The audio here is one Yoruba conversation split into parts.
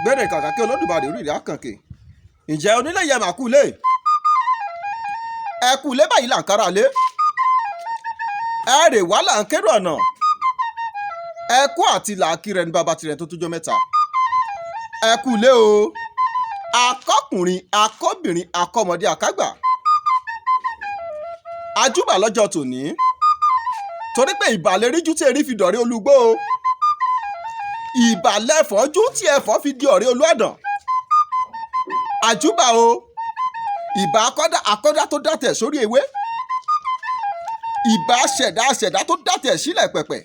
gbére kàkà kí Olódùmarè orí rẹ̀ àkànkè ǹjẹ́ onílé yẹ màá kú lé ẹ kú lé báyìí là ń kára lé ẹ rè wá là ń kérò ọ̀nà ẹ kú àti làákìrẹ ní bàbá tirẹ̀ tó tójọ́ mẹ́ta ẹ kú lé o akọkùnrin akọbìnrin akọmọdé akágbà ajúbà lọ́jọ́ tòní torí pé ìbàlẹ̀ ríjú tí erí fi dọ̀rẹ́ olúgbó o ìbàlẹ̀ ẹ̀fọ́jú tí ẹ̀fọ́ fi di ọ̀rẹ́ olúọ̀dàn àjúbà o ìbà akọ́dá tó dàtẹ̀ sórí ewé ìbà aṣẹ̀dá tó dàtẹ̀ sílẹ̀ pẹ̀pẹ̀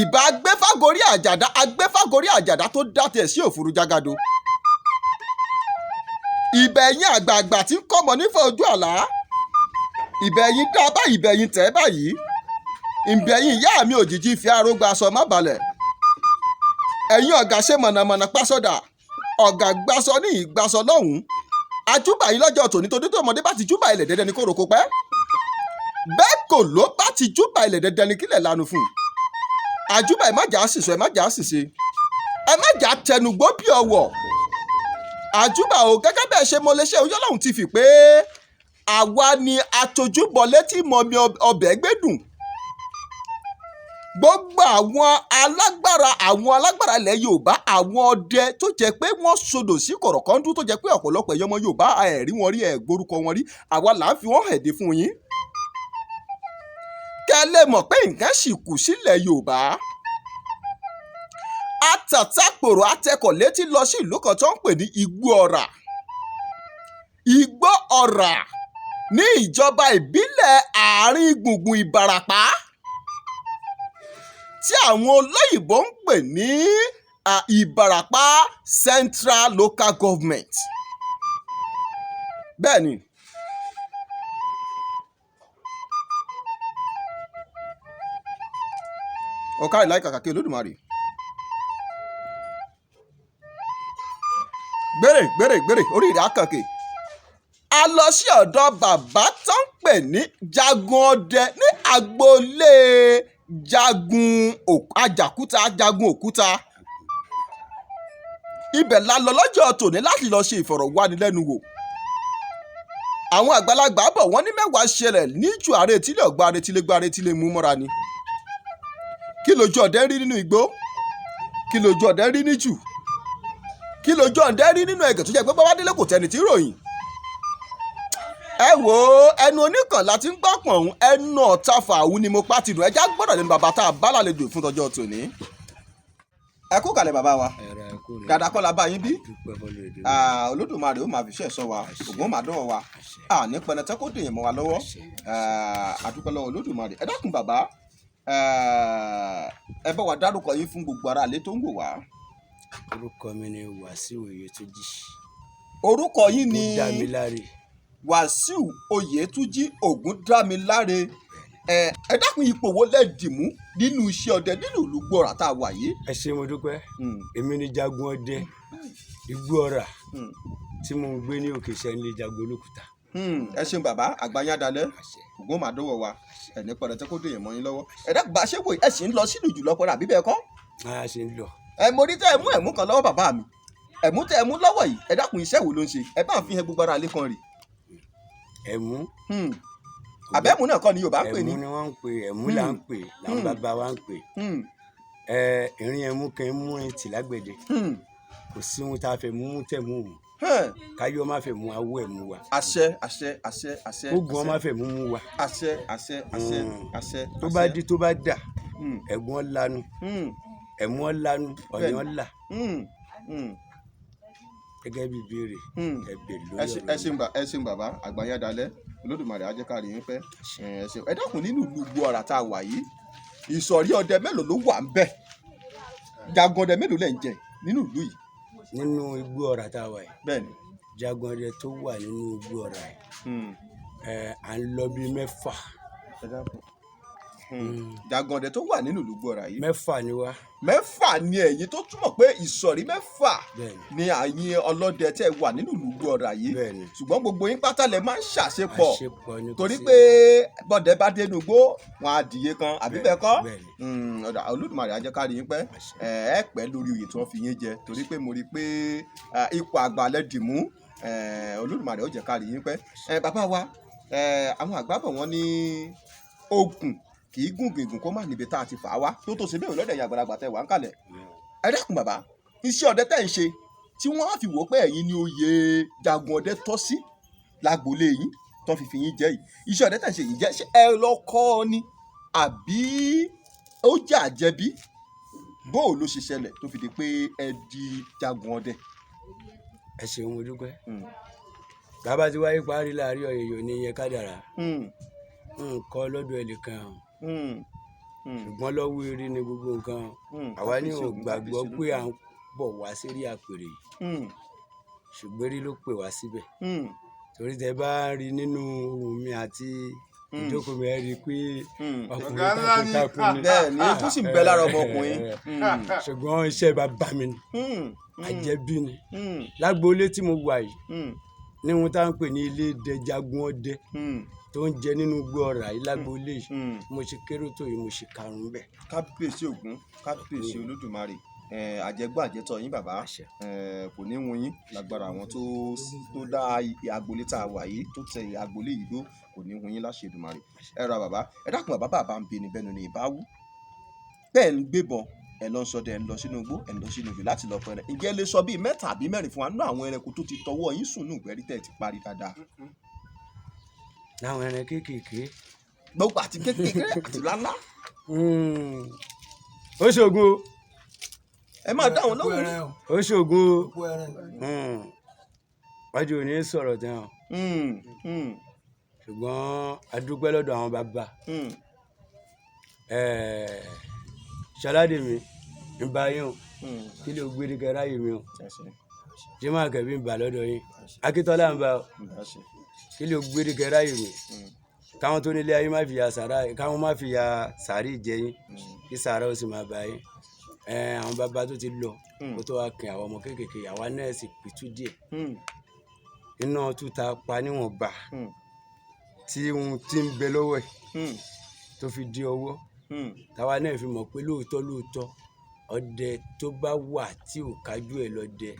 ìbà agbẹ́fàgorí àjàdá tó dàtẹ̀ sí òfurú jágado ìbà ẹ̀yin àgbààgbà tí ń kọ́mọ nífẹ̀ẹ́ ojú àlá ìbà ẹ̀yin dá báyìí ìbà ẹ̀yin tẹ̀ báyìí ìbà ẹ̀yin ìyá mi òjijì fi arógbá aṣọ má balẹ̀ ẹ̀yin ọ̀gá ṣe mọ̀nàmọ̀nà pásọ̀dà ọ̀gá gbasọ ní ìgbasọ lọ́hùn-ún ajúbà yìí lọ́jọ́ tòní tó dídó ọmọdé bá ti júbà ilẹ̀ dẹ́dẹ́ ni kó roko pẹ́ bẹ́ẹ̀ kò ló bá ti júbà ilẹ̀ dẹ́dẹ́ ni kílẹ̀ lanu fún un ajúbà ẹ má jà á sìsọ ẹ má jà á sìse ẹ má jà á tẹnugbó bí ọwọ́ ajúbà o gẹ́gẹ́ bẹ́ẹ̀ ṣe mo lè ṣe oyún ọlọ́run ti fi pé àwa ni atojúbọ létí mọ̀mí ọbẹ̀ gbẹ́dùn gbogbo àwọn alágbára ilẹ̀ Yorùbá àwọn ọdẹ tó jẹ́ pé wọ́n sodò sí kọ̀rọ̀kọ́ndú tó jẹ́ pé ọ̀pọ̀lọpọ̀ ẹ̀yọ́ ọmọ Yorùbá ẹ̀rí wọn rí ẹ̀ gbórúkọ wọn rí àwa là ń fi wọ́n hẹ̀dẹ̀ fún yín kẹ́ lè mọ̀ pé nǹkan sì kù sílẹ̀ Yorùbá àtàtàpòrò àtẹkọ̀ létí lọ sí ìlú kan tó ń pè ní Igbó Ọ̀rà ní ìjọba ìbílẹ̀ àárín gbùngbùn Ìbàràpá tí àwọn olóyìnbó ń pè ní Ìbàràpá Central Local Government. bẹ́ẹ̀ ni ọ̀ká ìláìka kàkí Olódùmarè gbèrè orí ìrìn àkànkè a lọ sí ọ̀dọ̀ bàbá tó ń pè ní Jagun Ọdẹ ní agboolé Jagun Òkúta ibẹ̀ la lọ lọ́jọ́ tòní láti lọ ṣe ìfọ̀rọ̀wánilẹ́nuwò àwọn àgbàlagbà bọ̀ wọ́n ní mẹ́wàá ṣẹlẹ̀ níjù ààrẹ etílé ọ̀gbà ààrẹ etílé mú mọ́ra ni kí lójú ọdẹ rí nínú igbó kí lójú ọdẹ rí níjù kí lójú ọdẹ rí nínú ẹ̀gẹ̀ tó jẹ́ pé bàbá délé kò tẹ́ni tí ròyìn ẹ wo ẹnu oníkan láti ń gbọ́ pọ̀n ọ̀hún ẹnu ọ̀tá fàáwù ni mo pa tìdùn ẹja gbọ́dọ̀ lẹ́nu bàbá tá a bá lálejò fún tọjọ́ tòní. ẹ kú kalẹ̀ bàbá wa dada kọ́ la bá yín bí Olódùmarè ó máa fi ṣe ẹ̀ṣọ́ wa ògùn ó máa dọ́wọ́ wa ní pẹnẹtẹ kó dèèyàn mọ́ wa lọ́wọ́ àdúpẹ́ lọ́wọ́ Olódùmarè ẹ dákun bàbá ẹ bá wa dárúkọ yín fún gbogbo ará ilé tó ń wò wá. orúkọ mi ni Wàsíù Oyètúnjí. orúkọ yín ni Wàsíù Oyètúnjí Ògúndámiláre ẹ dákun ipò wo lẹ dìmú nínú iṣẹ́ ọdẹ nínú ìlú Igbó Ọ̀rà tá a wà yìí. ẹ ṣé mo dúpẹ́ èmi ni Jagun Ọdẹ Igbó Ọ̀rà tí mo ń gbé ní òkè sẹ́ńlé Jagun Olókùúta. ẹ ṣeun bàbá àgbáyá dalẹ̀ ògùn máa dọ́wọ́ wa ẹni pẹ̀lẹ́tẹ́ kó dèèyàn mọ́ yín lọ́wọ́ ẹ dákun bá a ṣe wò ẹ sì ń lọ sínú jùlọ pẹ̀lú àbí bẹ́ẹ̀ kọ́. a ṣe ń lọ. mo rí tẹ́ ẹ mú ẹ̀mú kan lọ́wọ́ bàbá mi ẹ̀mú tẹ́ ẹ mú lọ́wọ́ yìí ẹ dákun iṣẹ́ wo ló ń ṣe ẹ bá ń fi hàn gbogbo ara lé kan rì. ẹ̀mú. àbẹ́mú náà kọ́ ni Yorùbá ń pè ní. ẹ̀mú ni wọ́n ń pè ẹ̀mú là ń pè làwọn bàbá wa ń pè. ìrìn ẹ̀mú kan mú etí lágbẹ̀dẹ kò sí ohun tá a fẹ́ mú tẹ̀ mú òun káyọ̀ má fẹ́ mú awó ẹ̀ mú wa. àṣẹ. ogun ọmọ fẹ́ mú wa. àṣẹ. tó bá di tó bá dà ẹ̀gbọ́n lanu ẹ̀mú lanu ọ̀yàn là gẹ́gẹ́ bí ìbéèrè ẹ̀bẹ̀ lórí ọ̀rọ̀. ẹ ṣeun bàbá àgbáyá dalẹ̀ Olódùmarè á jẹ́ ká rí yín pẹ́ ẹ dákun nínú ìlú Igbó Ọ̀rà tá a wà yìí ìsọ̀rí ọdẹ mélòó ló wà ń bẹ̀ Jagun Ọdẹ mélòó lẹ̀ ń jẹ nínú ìlú yìí. nínú Igbó Ọ̀rà tá a wà yìí. bẹ́ẹ̀ni. Jagun Ọdẹ tó wà nínú Igbó Ọ̀rà yìí à ń lọ bí mẹ́fà. jagun ọdẹ tó wà nínú ìlú Ẹbọra yìí 6 ni wá. 6 ni ẹ̀yin tó túmọ̀ pé ìsọ̀rí 6 ni àyìn ọlọ́dẹ tẹ́ wà nínú ìlú Ẹbọra yìí ṣùgbọ́n gbogbo yín pátá lẹ máa ń ṣàṣepọ̀ torí pé bọ́dẹ bá dénú igbó wọn adìyẹ kan àbí bẹ́ẹ̀ kọ́ Olódùmarè á jẹ́ ká rí yín pẹ́ ẹ pẹ́ lórí oyè tí wọ́n fi yín jẹ torí pé mo rí i pé ipò àgbà lẹ dì mú Olódùmarè ó jẹ́ ká rí yín pẹ́ bàbá wa àwọn àgbà bọ̀ wọ́n ní ogun kì í gùn gègùn kó má níbi tá a ti fà á wá tó ṣe bẹ́ẹ̀ lọ́dẹ̀ yẹn àgbàlagbà tẹ́ wà ń kalẹ̀ ẹ dákun bàbá iṣẹ́ ọdẹ tẹ́ ń ṣe tí wọ́n á fi wò pé ẹ̀yin ni oyè jagun ọdẹ tọ́ sí lágboolé yín tó fi yín jẹ́ yìí iṣẹ́ ọdẹ tẹ́ ń ṣe yìí jẹ́ ṣé ẹ lọ kọ́ ọ ni àbí ó jẹ́ àjẹbí bóò ló ṣe ṣẹlẹ̀ tó fi di pé ẹ di jagun ọdẹ. ẹ ṣeun mo dúpẹ́ bàbá tí wáyé parí láàrin ọ̀yẹ̀yọ̀ ní iye kádàrá nǹkan lọ́dọ̀ ẹnìkan ṣùgbọ́n lọ́wọ́ eré ni gbogbo nǹkan àwa ní ò gbàgbọ́ pé à ń bọ̀ wá sírí àpèrè yìí ṣùgbọ́n eré ló pè wá síbẹ̀ torí tẹ bá rí nínú ohùn mi àti ìjókòó mi ẹ rí i pé ọkùnrin takuntakun ni bẹ́ẹ̀ ni ikú sì ń bẹ lára ọmọkùnrin ṣùgbọ́n iṣẹ́ bàbá mi ni àjẹbí ni lágboolé tí mo wà yìí ní ohun tá à ń pè ní ilé ìdẹ jagun ọdẹ tó ń jẹ nínú Ẹbọra yìí lágboolé yìí mo ṣe kéré tó yìí mo ṣe karùn-ún bẹ́ẹ̀. kábíyèsí Ògún kábíyèsí Olódùmarè àjẹgbọ́ àjẹtọ̀ yín bàbá kò ní wọ́n yín lágbára àwọn tó dá agboolé tá a wà yìí tó tẹ agboolé yìí dó kò ní wọ́n yín láṣẹ Èdùmàrè ẹ ra bàbá ẹ dákun bàbá ń bẹni bẹnu ní ìbáwú bẹ́ẹ̀ ń gbébọn ẹ lọ sọdẹ ẹ ń lọ sínú igbó ẹ ń lọ sínú ìlú láti lọ pẹrẹ ǹjẹ́ lè sọ bíi 3 àbí 4 fún wa nínú àwọn ẹranko tó ti tọwọ́ yín sùn nù gbẹ́rí tẹ̀ ti parí dáadáa. láwọn ẹran kéékèèké. gbogbo àti kéékèèké àti lálá. ó ṣògùn o. ẹ máa dáhùn lóhùn. ó ṣògùn o. wájú ò ní sọ̀rọ̀ tán o. ṣùgbọ́n a dúpẹ́ lọ́dọ̀ àwọn bàbá. ṣaládé mi ń bá yín o kí ló gbé ní kẹráyè mi o jimá kẹbí ń bà lọ́dọ̀ yín akíntọ́lá ń bá o kí ló gbé ní kẹráyè mi káwọn tó nílé ayé má fi ya sàrà káwọn má fi ya sàárì jẹ yín kí sàrà ó sì máa bá yín àwọn bàbá tó ti lọ kó tó wá kìn àwọn ọmọ kéékèèké àwa náà sì pìtú díẹ̀ iná túta pa níwọ̀nba tí ohun tí ń bẹ lọ́wọ́ ẹ̀ tó fi di ọwọ́ táwa náà fi mọ̀ pé lóòótọ́ ọdẹ tó bá wà tí ò kájú ẹ̀ lọ́dẹ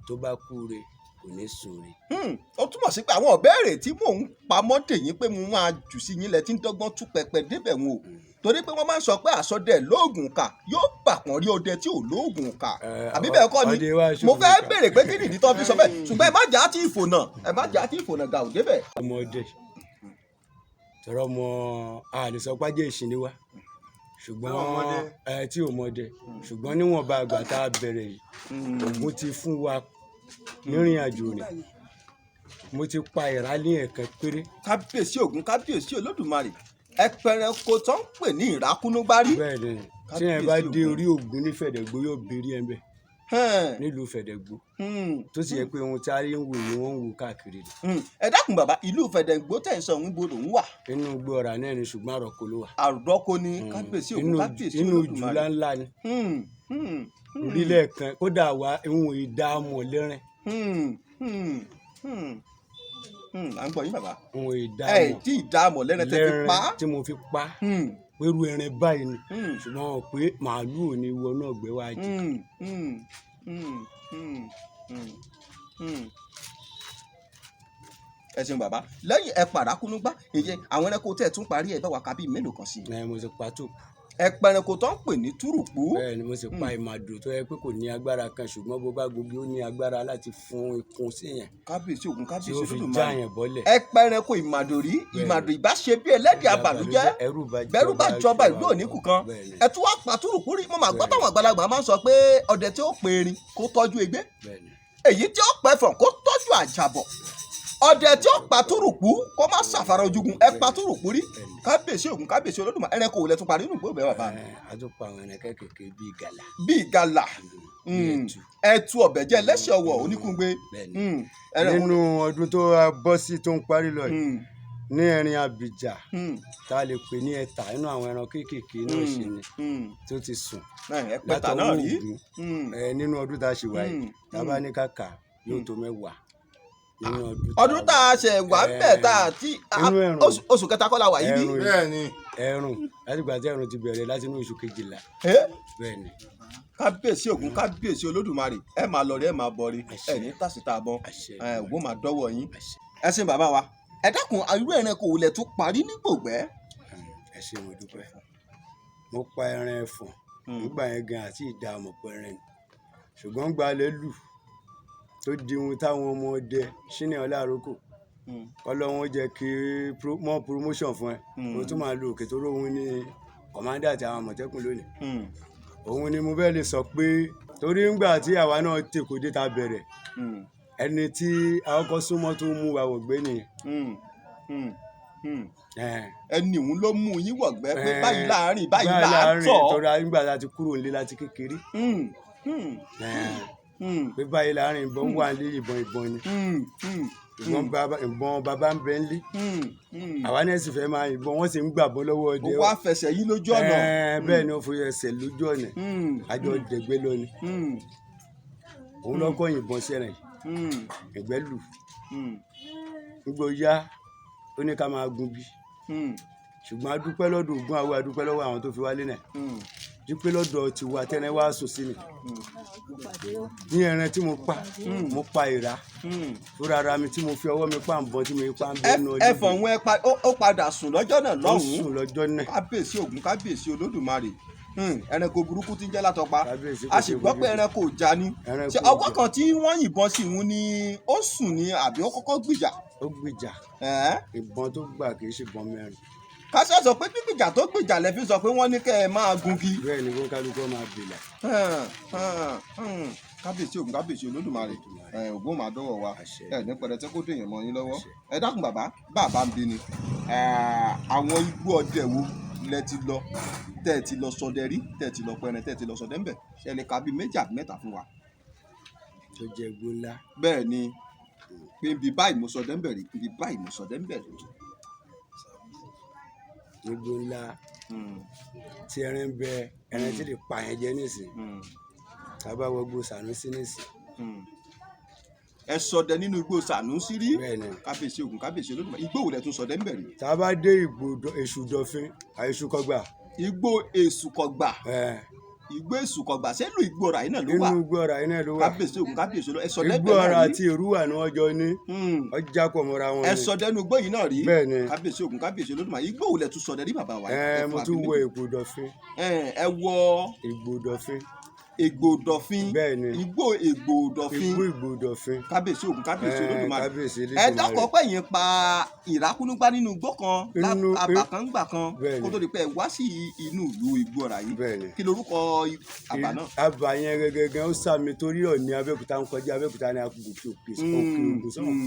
tó bá kúre kò ní sùnre. ó túmọ̀ sí pé àwọn ọ̀bẹ́ẹ̀rẹ̀ tí mò ń pamọ́ dèyín pé mo máa jù sí yín lẹ tí ń dọ́gbọ́n tú pẹpẹ débẹ̀ wọn o torí pé wọ́n máa ń sọ pé àsọdẹ lóògùn kà yóò pàpọ̀n rí ọdẹ tí ò lóògùn kà àbí bẹ́ẹ̀ kọ́ ni mo fẹ́ béèrè pé kí nìdí tó fi sọ bẹ́ẹ̀ ṣùgbọ́n ẹ má jà á tí ìfònà gà ò débẹ̀. ọmọdé tọrọ mọ àlùsọpájẹ ìṣìní wa ṣùgbọ́n tí ò mọdẹ ṣùgbọ́n níwọ̀nba àgbà tá a bẹ̀rẹ̀ yìí Ògún ti fún wa nírìn àjò rẹ̀ mo ti pa ìrálé ẹ̀kan péré. kábíyèsí Ògún kábíyèsí Olódùmarè ẹpẹrẹnko tó ń pè ní ìrákúnúgbárí. bẹ́ẹ̀ni tí ẹ bá dé orí Ògún ní Fẹ̀dẹ̀gbó yóò béèrè ẹ bẹ́ẹ̀ nílùú Fẹ̀dẹ̀gbó tó sì yẹ pé ohun tí a rí ń wò yìí wọ́n ń wò káàkiri ni. ẹ dákun bàbá ìlú Fẹ̀dẹ̀gbó tẹ̀ ń sọ òun gbọdọ̀ ń wà. inú Ẹbọra náà ni ṣùgbọ́n àròkọ ló wà. àròkọ ni kábíyèsí Ògún kábíyèsí inú jù ńláńlá ni orílẹ̀ kan kódà wá ìwọ̀n ìdààmú lẹ́rìn. à ń gbọ́ yín bàbá. ìwọ̀n ìdààmú tí ìdààmú lẹ́rìn tẹ́ fi pa. tí mo fi pa pẹ̀lú ẹran báyìí ni ṣùgbọ́n pé màálù ò ní wọnú ọ̀gbẹ́ wa jẹ. ẹ ṣeun bàbá lẹ́yìn ẹ pàrákúnúgbá ìyẹn àwọn ẹranko tẹ̀ tún parí ẹ̀ bá wa kábí mélòó kan sí. mo ti pa tó. ẹpẹranko tó ń pè ní túrùpù. bẹ́ẹ̀ni mo sì pa ìmàdò tó yẹ pé kò ní agbára kan ṣùgbọ́n bó bá gbogbo ó ní agbára láti fún ikùn sí yẹn. kábíyèsí Ògún kábíyèsí Olódùmarè tí ó fi já yẹn bọ́lẹ̀. ẹpẹranko ìmàdò rí ìmàdò ìbáṣe bí ẹlẹ́dẹ̀ àbàlújẹ́ bẹ́rù bá jọba ìlú òní kù kan ẹ tún wá pa túrùpù rí mo máa gbọ́ táwọn àgbàlagbà máa ń sọ pé ọdẹ tí ó pe erin kó tọ́jú egbé èyí tí ó pẹ̀fọ̀n kó tọ́jú àjàbọ̀ ọdẹ tí ó pa túrùpù kó má ṣàfàrà ojúgun ẹ pa túrùpù rí kábíyèsí Ògún kábíyèsí Olódùmarè ẹranko wò lẹ tún parí nínú gbòòbẹ bàbá mi. a tún pa àwọn ẹran kékèké bíi Igala. bíi Igala ẹtu ọ̀bẹ̀jẹ́ ẹlẹ́sẹ̀ ọwọ́ oníkùngbé. nínú ọdún tó bọ́ sí tó ń parí lọ yìí ní ẹrin abìjà tá a lè pè ní ẹ̀tà nínú àwọn ẹran kéékèèké náà ṣe ni tó ti sùn látọwọ́ Ògún nínú ọdún tá a ṣe wáyé tá a bá ní kàkà yóò tó 10 nínú ọdún tá a ṣe wà bẹ́ẹ̀ tá a ti oṣù kẹta kọ́ la wà yìí bí. ẹ̀rùn láti gbà tí ẹ̀rùn ti bẹ̀rẹ̀ láti inú oṣù 12 bẹ́ẹ̀ ni. kábíyèsí Ògún kábíyèsí Olódùmarè ẹ máa lọ rí ẹ máa bọ̀ rí ẹ ní tàṣítà bọ́n Ògún máa dọ́wọ́ yín. ẹ ṣé bàbá wa ẹ dákun irú ẹranko wo lẹ tún parí ní Gbògbẹ́. ẹ ṣé mo dúpẹ́ mo pa ẹran ẹfọ̀n nígbà yẹn gan àti ìdá ọmọ pẹrẹ ni ṣùgbọ́n gbalẹ̀ lù tó di ohun táwọn ọmọ ọdẹ ṣínà ọláròkò Ọlọ́run jẹ́ kí mọ́ promotion fún ẹ mo tún máa lo òkè tó lóhun ní commander àti àwọn Àmọ̀tẹ́kùn lónìí òun ni mo fẹ́ lè sọ pé torí ńgbà tí àwa náà tèkó dé ta bẹ̀rẹ̀ ẹni tí àkọ́kọ́ súnmọ́ tó mú wa wọ̀gbẹ́ nìyẹn ẹni òun ló mú yín wọ̀gbẹ́ pé báyìí láàárín báyìí láàtọ̀ torí nígbà tá a ti kúrò nílé láti kékeré pé báyìí láàárín ìbọn wà ní ìbọn ni ìbọn bàbá ń bẹ ńlé àwa náà sì fẹ́ máa ìbọn wọ́n sì ń gbàbọ́ lọ́wọ́ ọdẹ. ó wá fẹsẹ̀ yí lójú ọ̀nà. bẹ́ẹ̀ ni ó fi ẹsẹ̀ lójú ọ̀nà àjọ dẹ̀gbẹ́ lọ ni òun lọ́kọ́ yìnbọn sẹ́rẹ̀ ẹ̀gbẹ́ lù gbogbo yá ó ní ká máa gun bí ṣùgbọ́n adúpẹ́ lọ́dọ̀ Ògún àwọn adúpẹ́ lọ́wọ́ àwọn tó fi wálé náà dúpẹ́ lọ́dọ̀ tiwa tẹ́lẹ̀ wá sùn sí mi ní ẹran tí mo pa ìrà fúnra ara mi tí mo fi ọwọ́ mi pa nbọn tí mo pa ń bẹ nínú ọjọ́ ẹfọ̀n wọn ó padà sùn lọ́jọ́ náà lọ́hùn-ún ó sùn lọ́jọ́ náà kábíyèsí Ògún kábíyèsí Olódùmarè ẹranko burúkú tí ń jẹ́ látọpa a sì gbọ́ pé ẹranko ò já ní ṣe ọwọ́ kan tí wọ́n yìnbọn sí ìhun ni ó sùn ní àbí ó kọ́kọ́ gbìjà. ó gbìjà ìbọn tó gbà kì í ṣe ìbọn mẹ́rin. kásá sọ pé gbígbìjà tó gbìjà lẹ fi sọ pé wọ́n ní kẹ́ ẹ máa gungi. bẹ́ẹ̀ ni kó kálukọ́ máa bìlà. kábíyèsí Ògún kábíyèsí Olódùmarè Ògún máa dọ́wọ́ wa ní pẹrẹtẹ kó dèèyàn mọ́ yín lọ́wọ́ ẹ dákun bàbá ń bí ni àwọn igbó ọdẹ wo lẹ ti lọ tẹ́ ẹ ti lọ ṣọdẹ rí tẹ́ ẹ ti lọ pẹrẹ tẹ́ ẹ ti lọ ṣọdẹ ńbẹ ṣe lè ka bíi 2 àbí 3 fún wa. tó jẹ igbó ńlá. bẹ́ẹ̀ ni pé ibi báyìí mo ṣọdẹ ńbẹ rí ibi báyìí mo ṣọdẹ ńbẹ rí. igbó ńlá tí ẹran ń bẹ ẹran tí lè pa yẹn jẹ nísìn tábà wọgbó Sànúsí nísìn. ẹ ṣọdẹ nínú igbó Sànúsí rí. bẹ́ẹ̀ni kábíyèsí Ògún kábíyèsí Olódùmarè igbó wo lẹ tún ṣọdẹ ńbẹ rí. tá a bá dé igbó èṣù dọ̀fin àìṣù kọgbà. igbó èṣù kọgbà. igbó èṣù kọgbà ṣé ìlú Ìgbọrà yìí náà ló wà. inú Ìgbọrà yìí náà ló wà. kábíyèsí Ògún kábíyèsí ẹ ṣọdẹ bẹ́ẹ̀ náà rí. Ìgbọrà àti Èrúwà ni wọ́n jọ ní ọjà pọ̀ mọ́ra wọn ni. ẹ ṣọdẹ nínú igbó yìí náà rí. bẹ́ẹ̀ni kábíyèsí Ògún kábíyèsí Olódùmarè igbó wo lẹ tún ṣọdẹ rí bàbá wa. mo tún wọ Ègbò Dọ̀fin. ẹ wọ Ègbò Dọ̀fin. Ègbò Dọ̀fin. bẹ́ẹ̀ni igbó Ègbò Dọ̀fin. igbó Ègbò Dọ̀fin. kábíyèsí Ògún kábíyèsí Olódùmarè. kábíyèsí ẹ dákọ̀ pé yẹn pa ìrákúnúgbá nínú igbó kan àbà kan gbà kan kó tó di pé ẹ wá sí inú ìlú Ìgbọrà yìí kí lorúkọ àbà náà. àbà yẹn gẹ́gẹ́ ó sàmì torí Ọ̀ọ̀ni Abẹ́òkúta ń kọjá Abẹ́òkúta ní akun òkè Ògùn sọ́wọ́n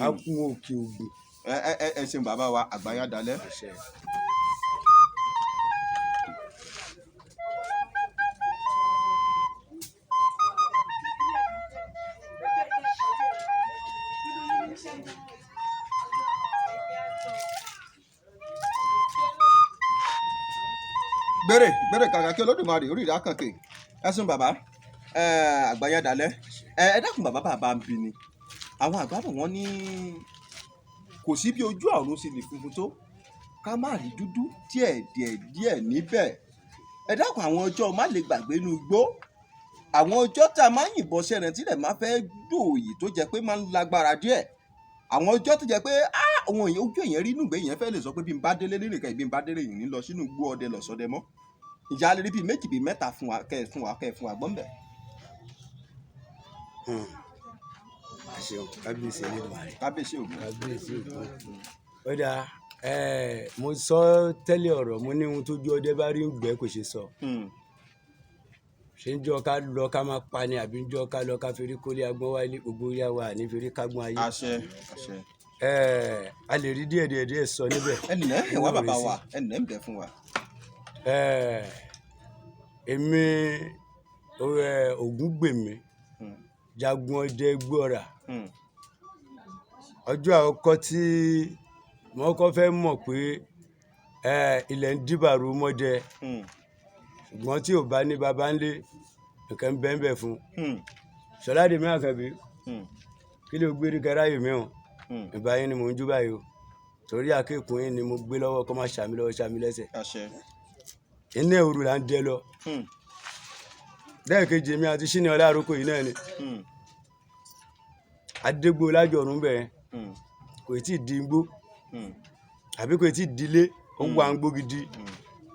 akun òkè Ògùn. ẹ ṣeun bàbá wa àgbáyà dalẹ̀. gbèrè kàkà kí Olódùmarè orí ìdá kànkè ẹsùn bàbá àgbáyà dalẹ̀ ẹ dákun bàbá ń bi ni àwọn àgbà bọ̀ wọ́n ní kò sí bí ojú ọ̀run sì lè funfun tó ká má rí dúdú díẹ̀ níbẹ̀ ẹ dákun àwọn ọjọ́ má lè gbàgbé inú igbó àwọn ọjọ́ tá a máa ń yìnbọn sẹ́rẹ̀ tílẹ̀ máa fẹ́ dòòyì tó jẹ́ pé máa ń lágbára díẹ̀ àwọn ọjọ́ tó jẹ́ pé àwọn èèyàn ojú èèyàn rí inú ìgbé yẹn fẹ́ lè sọ pé bí n bá délé nínú ìka ìbí n bá délé yìí ní lọ sínú igbó ọdẹ lọ ṣọdẹ mọ́ ìjà lè rí bíi 2 bíi 3 fún wa gbọ́n bẹ̀. àṣeun kábíyèsí Olódùmarè. kábíyèsí Ògún. kábíyèsí Ògún. ó dáa mo sọ tẹ́lẹ̀ ọ̀rọ̀ mo ní ohun tójú ọdẹ bá rí ń gbẹ́ kò ṣe sọ. ṣé ń jọ ká lọ ká máa pa ni àbí ń jọ ká lọ ká fèrè kólé agbọ́n wálé gbogbo yá wa ní fèrè kágbọ́n ayé. àṣẹ àṣẹ. a lè rí díẹ̀ sọ níbẹ̀. ẹnìyẹn ẹ wá bàbá wa ẹnìyẹn ń bẹ fún wa. èmi Ògúngbèmí jagun ọdẹ Ẹgbọra ọjọ́ àkọ́kọ́ tí mo kọ́ fẹ́ mọ̀ pé ilẹ̀ ń dìbàrú mọ́dẹ ṣùgbọ́n tí ò bá ní baba ńlé nǹkan ń bẹ́ẹ̀ bẹ́ẹ̀ fún Ṣọládèmí Àkànbí kí ló gbé ríkẹ́ ráyè mìíràn ìbá yín ni mò ń jú báyìí o torí àkékùn yín ni mo gbé lọ́wọ́ kó má ṣàmì lọ́wọ́ ṣàmì lẹ́sẹ̀ iná òru là ń dẹ lọ lẹ́ẹ̀kejì mi àti Ṣínà Ọláròkò yìí náà ni adégbò lájọ̀rún bẹ́ẹ̀ kò tí ì di igbó àbí kò tí ì dilé ó wà ń gbó gidi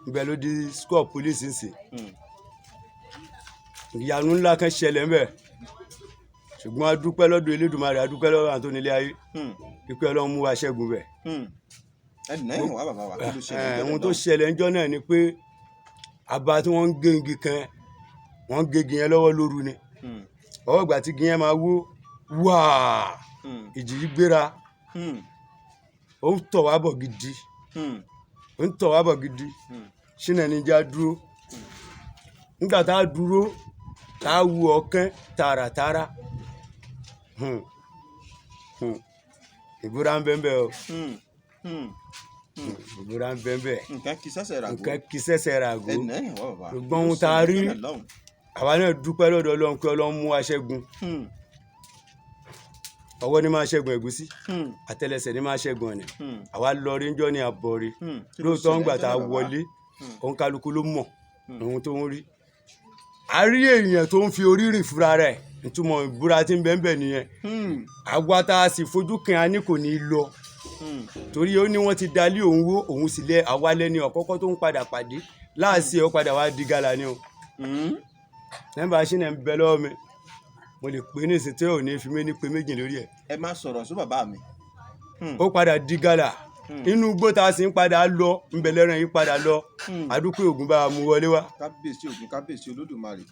ibẹ̀ ló di squad police nsìn ìyanu ńlá kan ṣẹlẹ̀ ńbẹ̀ ṣùgbọ́n a dúpẹ́ lọ́dọ̀ Elédùmarè a dúpẹ́ lọ́dọ̀ àwọn tó nílé ayé pípẹ́ Ọlọ́run mú wa ṣẹ́gun bẹ̀. ohun tó ṣẹlẹ̀ ńjọ́ náà ni pé àbá tí wọ́n ń gé igi kan wọ́n ń gé igi yẹn lọ́wọ́ lóru ni ọwọ́ ìgbà tí igi yẹn máa wó wáá ìjì yìí gbéra ó ń tọ̀ wá bọ̀ gidi ó ń tọ̀ wá bọ̀ gidi Ṣínà níjà dúró nígbà tá a dúró tá a wu ọ̀kán tààràtààrà ìbúra ń bẹ́ẹ̀ bẹ́ẹ̀ o ìbúra ń bẹ́ẹ̀ bẹ́ẹ̀ nǹkan kì í sẹ́sẹ̀ ràgó ṣùgbọ́n ohun tá a rí àwa náà dúpẹ́ lọ́dọ̀ Ọlọ́run pé Ọlọ́run mú wa ṣẹ́gun ọwọ́ ni máa ṣẹ́gun ẹ̀gúsí àtẹlẹsẹ̀ ni máa ṣẹ́gun ọ̀nà àwa lọ rí njọ́ ní àbọ̀rí lóòótọ́ ń gbà tá a wọlé òun kálukú ló mọ̀ ohun tó ń rí a rí èèyàn tó ń fi orí rìn fúnra rẹ̀ ìtumọ̀ ìbúra tí ń bẹ́ẹ̀ bẹ́ẹ̀ nìyẹn àwa tá a sì fojú kan a ní kò ní í lọ torí ó ní wọ́n ti dalí òun wó òun sì lẹ àwa lẹ́ni ọ̀kọ́kọ́ tó ń padà pàdé láàsì ẹ̀ ó padà wá di Igala ni o nẹ́ẹ̀bà Ṣínà ń bẹ lọ́wọ́ mi mo lè pè é ní ìsìn tí ò ní fi mí ní pé méjì lórí ẹ̀. ẹ má sọ̀rọ̀ sí bàbá mi. ó padà di Igala inú igbó tá a sì ń padà lọ ńbẹ̀lẹ́rìn yìí padà lọ àdúpẹ́ Ògún bá a mú wọlé wá. kábíyèsí Ògún kábíyèsí Olódùmarè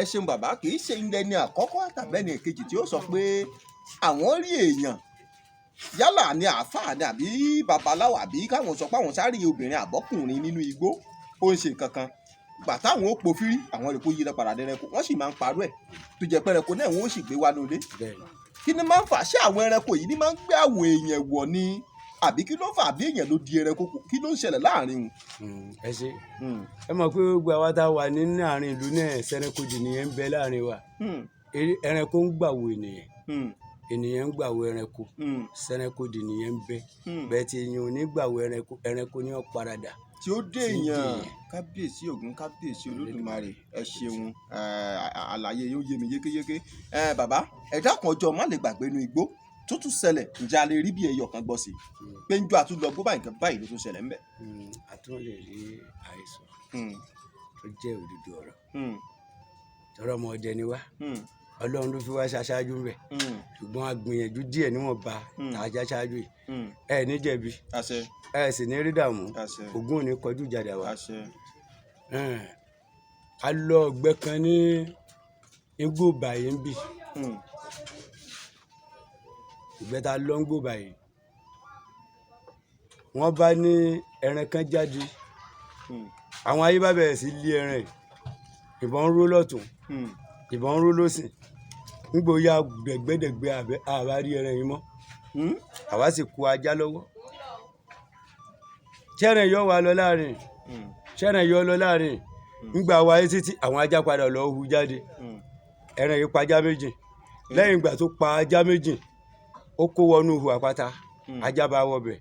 ẹ ṣeun bàbá kì í ṣe ilẹ̀ ní àkọ́kọ́ tàbẹ́ni èkejì tí ó sọ pé àwọn rí èèyàn yálà ní àáfàá ni àbí babaláwo àbí káwọn sọ pé àwọn sáré obìnrin àbọ́kùnrin nínú igbó ó ń ṣe nǹkan kan gbà táwọn ó pòfírí àwọn rẹ̀ kó yíra padà dẹrẹ́kọ wọ́n sì máa ń parọ́ ẹ̀ tó jẹ́ pé ẹranko náà wọ́n ó sì gbé wá lólé kí ni máa ń fà ṣé àwọn ẹranko yìí ni máa ń gbé àwọ̀ èèyàn wọ̀ ni àbí kí ló fà bí èèyàn ló di ẹranko kí ló ń ṣẹlẹ̀ láàrin wọn. ẹ ṣe ẹ mọ̀ pé gbogbo àwa tá a wà nínú àárín ìlú náà sẹ́nẹ́kojì nìyẹn ń bẹ láàrin wa ẹranko ń gbàwò ènìyàn ènìyàn ń gbàwò ẹranko sẹ́nẹ́kojì nìyẹn ń bẹ bẹ́ẹ̀ tí èèyàn ò ní gbàwò ẹranko ní ó paradà tí ó dé èèyàn kábíyèsí Ògún kábíyèsí Olódùmarè ẹ ṣeun àlàyé yóò yé mi yékéyéké bàbá ẹ̀dá kan ọjọ́ má lè gbàgbé inú igbó tó tún ṣẹlẹ̀ ǹjẹ́ a lè rí bí ẹyọ kan gbọ́ sí pé ń jọ àtúndọ̀ gbó báyìí kan báyìí ló tún ṣẹlẹ̀ ńbẹ̀. a tún lè rí àìsàn tó jẹ́ òdodo ọ̀rọ̀ tọrọ ọmọ ọdẹ ni wá Ọlọ́run ló fi wá ṣaṣáájú ńbẹ̀ ṣùgbọ́n a gbìyànjú díẹ̀ níwọ̀nba tá a já ṣáájú yìí ẹ ní jẹ̀bi ẹ sì ní rí dààmú Ògún ò ní kọjú ìjàdà wa a lọ ọgbẹ́ kan ní igbó báyìí ń bì ìgbẹ́ta lọ ń gbó báyìí wọ́n bá ní ẹran kan jáde àwọn ayé bá bẹ̀rẹ̀ sí lé ẹran yìí ìbọn ń ró lọ́tún ìbọn ń ró lọ́sìn nígbò ya gbẹ̀gbẹ́dẹ̀gbẹ́ àbá rí ẹran yìí mọ́ àwa sì kó ajá lọ́wọ́ ṣẹ́ràn yọ wá lọ láàrin ṣẹ́ràn yọ lọ láàrin nígbà wáyé títí àwọn ajá padà lọ hu jáde ẹran yìí pa ajá méjì lẹ́yìn ìgbà tó pa ajá méjì ó kó wọnú ihò àpáta ajá bá wọbẹ̀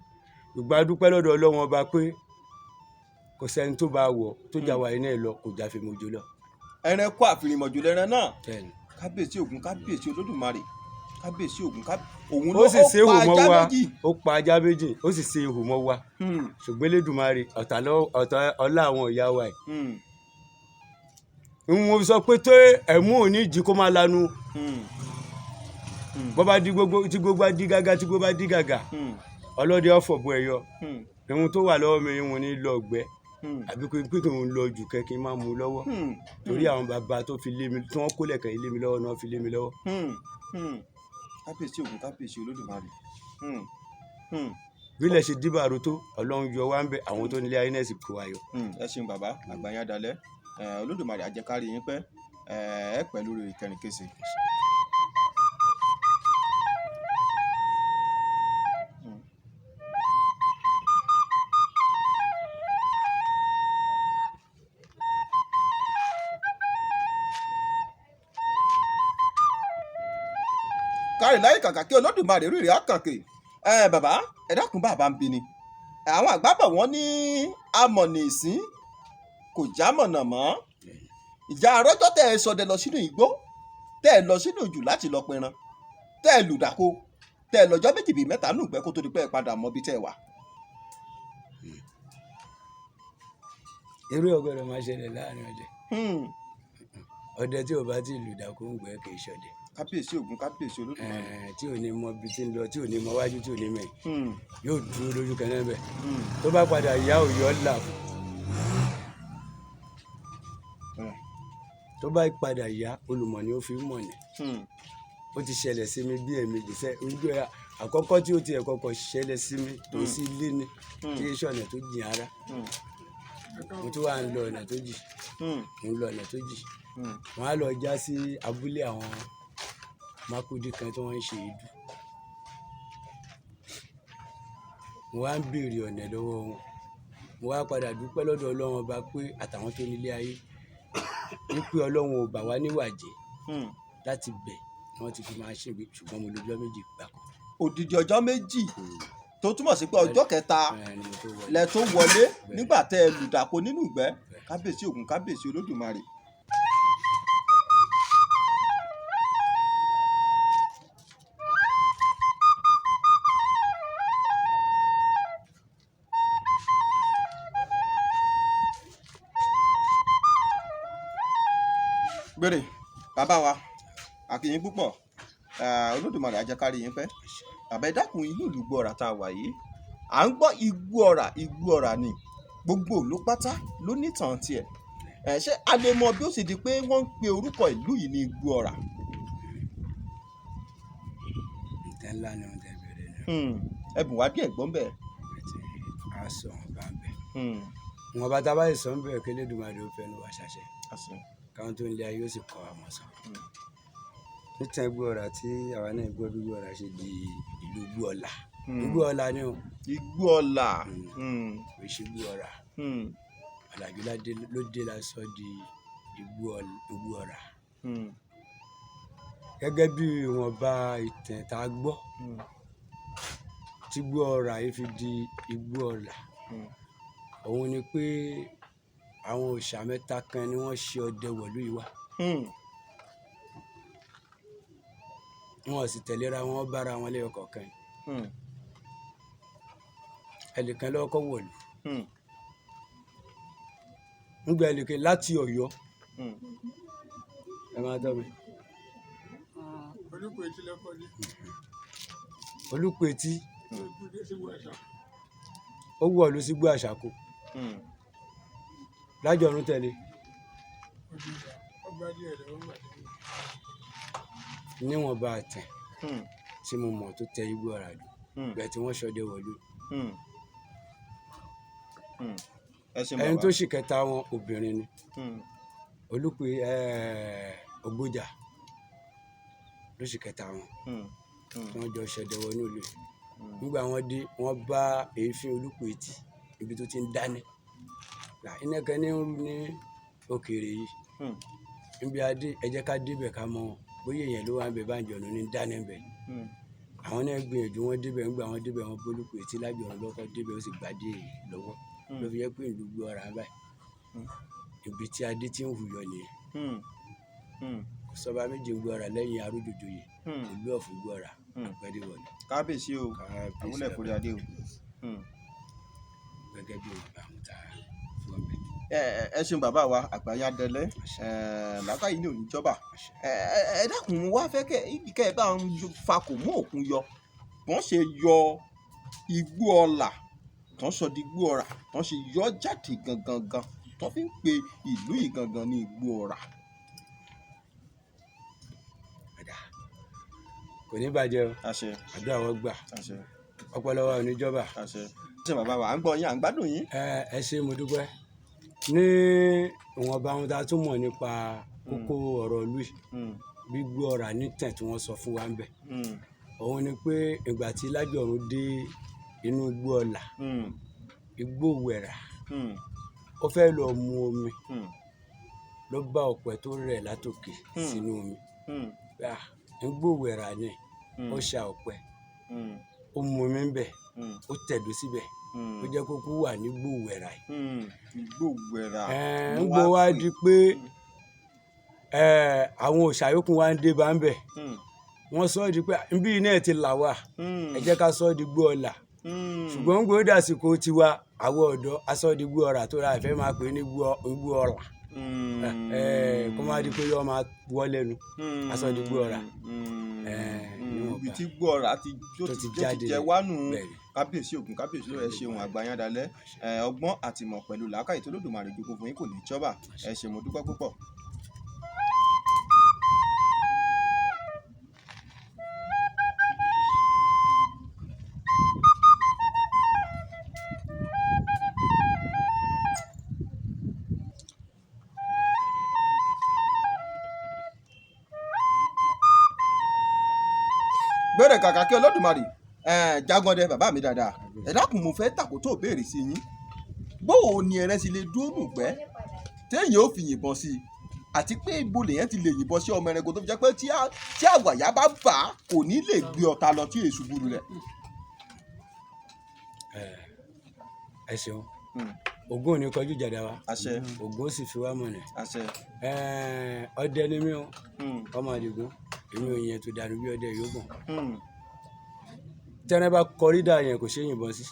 ìgbà dúpẹ́ lọ́dọ̀ Ọlọ́run ọba pé kò sẹ́ni tó bá wọ̀ tó jà wáyé náà lọ kò já fi mojú lọ. ẹran kó àfìrìmọ̀jù lẹ́ran náà kábíyèsí Ògún kábíyèsí Olódùmarè kábíyèsí Ògún òun ló pa ajá méjì. ó pa ajá méjì ó sì ṣe ihò mọ́ wa ṣùgbọ́n Elédùmarè ọ̀tá ọlá àwọn ìyá wa yìí. mo sọ pé tó ẹ̀mú ò ní jí kó má lanu bó bá di gbogbo tí gbogbo bá di gàgà tí gbogbo bá di gàgà ọlọ́dẹ ọ̀fọ̀ bọ ẹ̀yọ ohun tó wà lọ́wọ́ mi wọn ní lọ gbẹ àbí pé kí n lọ jù kẹ́ kí n má mú lọ́wọ́ torí àwọn bàbá tó fi lé mi tí wọ́n kó lẹ̀kẹ́ ilé mi lọ́wọ́ náà fi lé mi lọ́wọ́. kábíyèsí Ògún kábíyèsí Olódùmarè. bílẹ̀ ṣe dìbàrò tó Ọlọ́run yọ wá ń bẹ àwọn tó nílé ayé náà sì kó wa yọ. ẹ ṣeun bàbá àgbáyé adalẹ Olódùmarè àjẹkárí yín pẹ́ ẹ pẹ̀lú ìkẹrìnkẹsẹ̀. kárí láyé kàkà kí Olódùmarè rírì àkànkè. Bàbá ẹ dákun bàbá ń bi ni àwọn àgbà bọ̀ wọ́n ní amọ̀nì ìsín kò já mọ̀nà mọ́. Ìjà àrọ́jọ́ tẹ́ ẹ sọdẹ lọ sínú igbó tẹ́ ẹ lọ sínú òjù láti lọ pẹran tẹ́ ẹ lùdàkọ tẹ́ ẹ lọ́jọ́ méjì bíi mẹ́ta nù gbẹ́ kó tó di pé ẹ padà mọ́ bí tẹ́ ẹ wà. irú ọgọdọ máa ṣẹlẹ̀ láàrin ọdẹ ọdẹ tí ò bá ti lùdàkọ ń gbẹ kì í ṣọdẹ. kábíyèsí Ògún kábíyèsí Olódùmarè. tí ò ní mọ ibi tí ń lọ tí ò ní mọ wájú tí ò ní mẹ́yìn yóò dúró lójú kan náà bẹ́ẹ̀ tó bá padà yá òyò là fún tó bá padà yá olùmọ̀ ni ó fi mọ̀ ní. ó ti ṣẹlẹ̀ sí mi bí ẹ̀ẹ̀mejì sẹ́ ojú ẹ̀ àkọ́kọ́ tí ó tiẹ̀ kọ́kọ́ ṣẹlẹ̀ sí mi tó sí ilé ni tí iṣẹ́ ọ̀nà tó jìn ara mo tún wà ń lọ ọ̀nà tó jì wọ́n á lọ já sí abúlé àwọn Mákúdí kan tí wọ́n ń ṣe èédú mo wá ń béèrè ọ̀nà lọ́wọ́ wọn mo wá padà dúpẹ́ lọ́dọ̀ Ọlọ́run ọba pé àtàwọn tó nílé ayé wípé Ọlọ́run ò bà wá níwàjẹ́ láti bẹ̀ ni wọ́n ti fi máa ṣègbè ṣùgbọ́n mo lo ọjọ́ méjì gbáko. Òdìdí ọjọ́ méjì tó túmọ̀ sí pé ọjọ́ kẹta lẹ tó wọlé nígbà tẹ́ ẹ lùdàkọ nínú ìgbẹ́. kábíyèsí Ògún kábíyèsí Olódùmarè. gbèrè bàbá wa àkìyìn púpọ̀ Olódùmarè á jẹ́ ká rí yín pẹ́. bàbá ẹ dákun inú ìlú Ìgbọ̀ọ̀rà tá a wà yìí à ń gbọ́ Ìgbọ̀ọ̀rà ni gbogbo ìlú pátá ló nítàn tiẹ̀. ṣé a lè mọ bí ó sì di pé wọ́n ń pe orúkọ ìlú yìí ní Ìgbọ̀ọ̀rà. nǹkan ńlá ni wọ́n tẹ̀ bẹ̀rẹ̀ náà. ẹbùn wá díẹ̀ gbọ́n bẹ́ẹ̀. a sọ wọn bá bẹ̀. wọn bá tá a bá yìí sọ ń bẹ̀rẹ̀ kí Elédùmarè ó fẹnu wá ṣàṣẹ káwọn tó ń lé ayé ó sì kọ́ àwọn sọ. nítorí Ìgbọ̀ọ̀rà tí àwa náà gbọ́ bí Ìgbọ̀ọ̀rà ṣe di ìlú Ìgbọ̀ọ̀là. Ìgbọ̀ọ̀là ni o. Ìgbọ̀ọ̀là. kò ṣe Ìgbọ̀ọ̀rà. ọ̀làjú ló dé la sọ di Ìgbọ̀ọ̀rà. gẹ́gẹ́ bí ìwọ̀nba ìtàn tá a gbọ́ tí Ìgbọ̀ọ̀rà yìí fi di Ìgbọ̀ọ̀là òun ni pé àwọn òòṣà mẹ́ta kan ni wọ́n ṣe ọdẹ wọ̀lú yìí wá. wọn sì tẹ̀léra wọn bára wọn lẹ́yọ kọ̀ọ̀kan. ẹnìkan lọ́kọ́ wọ̀lú ńgbà ẹnìkan láti Ọ̀yọ́ ẹ máa tọ́ mi. Olúpẹ̀tì ó wọ̀lú sí Gbọ́ Àṣàkó lájọ̀rún tẹ̀lé níwọ̀n bá a tẹ̀ tí mo mọ̀ tó tẹ Ìgbọ̀ọ̀rà lù bẹ́ẹ̀ tí wọ́n ṣọdẹ wọ̀lú. ẹni tó sì kẹta wọn obìnrin ni Ògbójà ló sì kẹta wọn wọ́n jọ ṣọdẹ wọnú ìlú nígbà wọ́n dé wọ́n bá èéfín Olúpẹ̀tì ibi tó ti ń dáná iná kan ní ń rú ní òkèèrè yìí níbi adé ẹ jẹ́ ká débẹ̀ ká mọ̀ bóyá èèyàn ló wà ń bẹ báńjọ ló ní dáná ń bẹ. àwọn náà gbìyànjú wọn débẹ̀ ńgbà wọn débẹ̀ wọn bólúpẹ̀tì lájọ̀rún lọ́kọ́ débẹ̀ ó sì gbàdé lọ́wọ́ ló fi yẹ pé ìlú Ìgbọ̀ọ̀rà báyìí ibi tí adé ti ń hùyọ nìyẹn. kò sọba méje Ìgbọ̀ọ̀rà lẹ́yìn Arójòjòyè ìlú ọ̀fun Ìgbọ̀ọ̀rà àpẹẹrẹ wọlé. kábíyèsí o àwùlẹ̀ ìkórè adé o. gẹ́gẹ́ bí òyìnbá àwọn tá a fún ọbẹ̀. ẹ ṣeun bàbá wa àgbáyé adẹlẹ làákàyè ní oníjọba. ẹ dákun wá fẹ́ kẹ́ ẹ bá ń fa kò mú òkun yọ wọ́n ṣe yọ Ìgbọ̀ọ̀là tán sọ di Ìgbọ̀ọ̀rà tán ṣe yọ jáde gangan tán fi ń pe ìlú yìí gangan ní Ìgbọ̀ọ̀rà. kò ní bàjẹ́ o àṣẹ àdúrà wọn gbà àṣẹ ọpọlọ wa ò ní jọba. àṣẹ ṣe bàbá wa à ń gbọ́ yín à ń gbádùn yín. ẹ ṣé mo dúpẹ́ ní ìwọ̀nba ohun tá a tún mọ̀ nípa kókó ọ̀rọ̀ ìlú yìí bí Ìgbọ̀ọ̀rà nítàn tí wọ́n sọ fún wa ń bẹ̀ òun ni pé ìgbà tí Lájọ̀rún dé inú Ìgbọ̀ọ̀là Ìgbòwẹ̀rà ó fẹ́ lọ mu omi ló bá ọ̀pẹ tó rẹ̀ látòkè sínú omi Ìgbòwẹ̀rà ni ó ṣa ọ̀pẹ ó mú mi ń bẹ̀ ó tẹ̀dó síbẹ̀ ó jẹ́ kó kú wà ní gbòwẹ̀rà yìí. gbòwẹ̀rà ń gbọ́ wá di pé àwọn òṣàyókùn wa ń dé bá ń bẹ̀ wọ́n sọ ọ́ di pé nbí iná ẹ̀ ti là wá ẹ jẹ́ ká sọ ọ́ di gbó ọ̀la ṣùgbọ́n ń gbọ́ dàsìkò tiwa àwọn ọ̀dọ́ aṣọ di gbó ọ̀rà tó ra ìfẹ́ máa pè ní gbó ọ̀la kó má di pé yọ máa wọ́ lẹ́nu aṣọ di gbó ọ̀rà. ibi tí gbó ọ̀rà tó ti jẹ wánu kábíyèsí Ògún kábíyèsí ẹ ṣeun àgbàyàndálẹ̀ ọgbọ́n àtìmọ̀ pẹ̀lú làákàyè tó lódùmarè jogún fún yín kò ní í jọba ẹ ṣé mo dúpẹ́ púpọ̀. gbẹ̀rẹ̀ kàkà kí Olódùmarè Jágàndé bàbá mi dáadáa ẹ dákun mo fẹ́ tàkótó béèrè sí yín bóò ni ẹrẹ́ sì lè dúró nùgbẹ́ téèyàn ó fi yìnbọn sí i àti pé ibo lèyàn ti lè yìnbọn sí ọmọ ẹranko tó fi jẹ́ pé tí àwàyá bá bà á kò ní lè gbé ọ̀tá lọ tí èṣù burú rẹ̀. ẹ ṣeun Ògún ò ní kọjú jàdá wa àṣẹ Ògún ó sì fi wá mọ̀nà àṣẹ ọdẹ ni mí o ọmọ Àdìgún èmi ò yẹn tó dànù bí ọdẹ yóò gbọ̀n tẹ́rẹ́ bá kọrí dà yẹn kò ṣeé yìnbọn sí.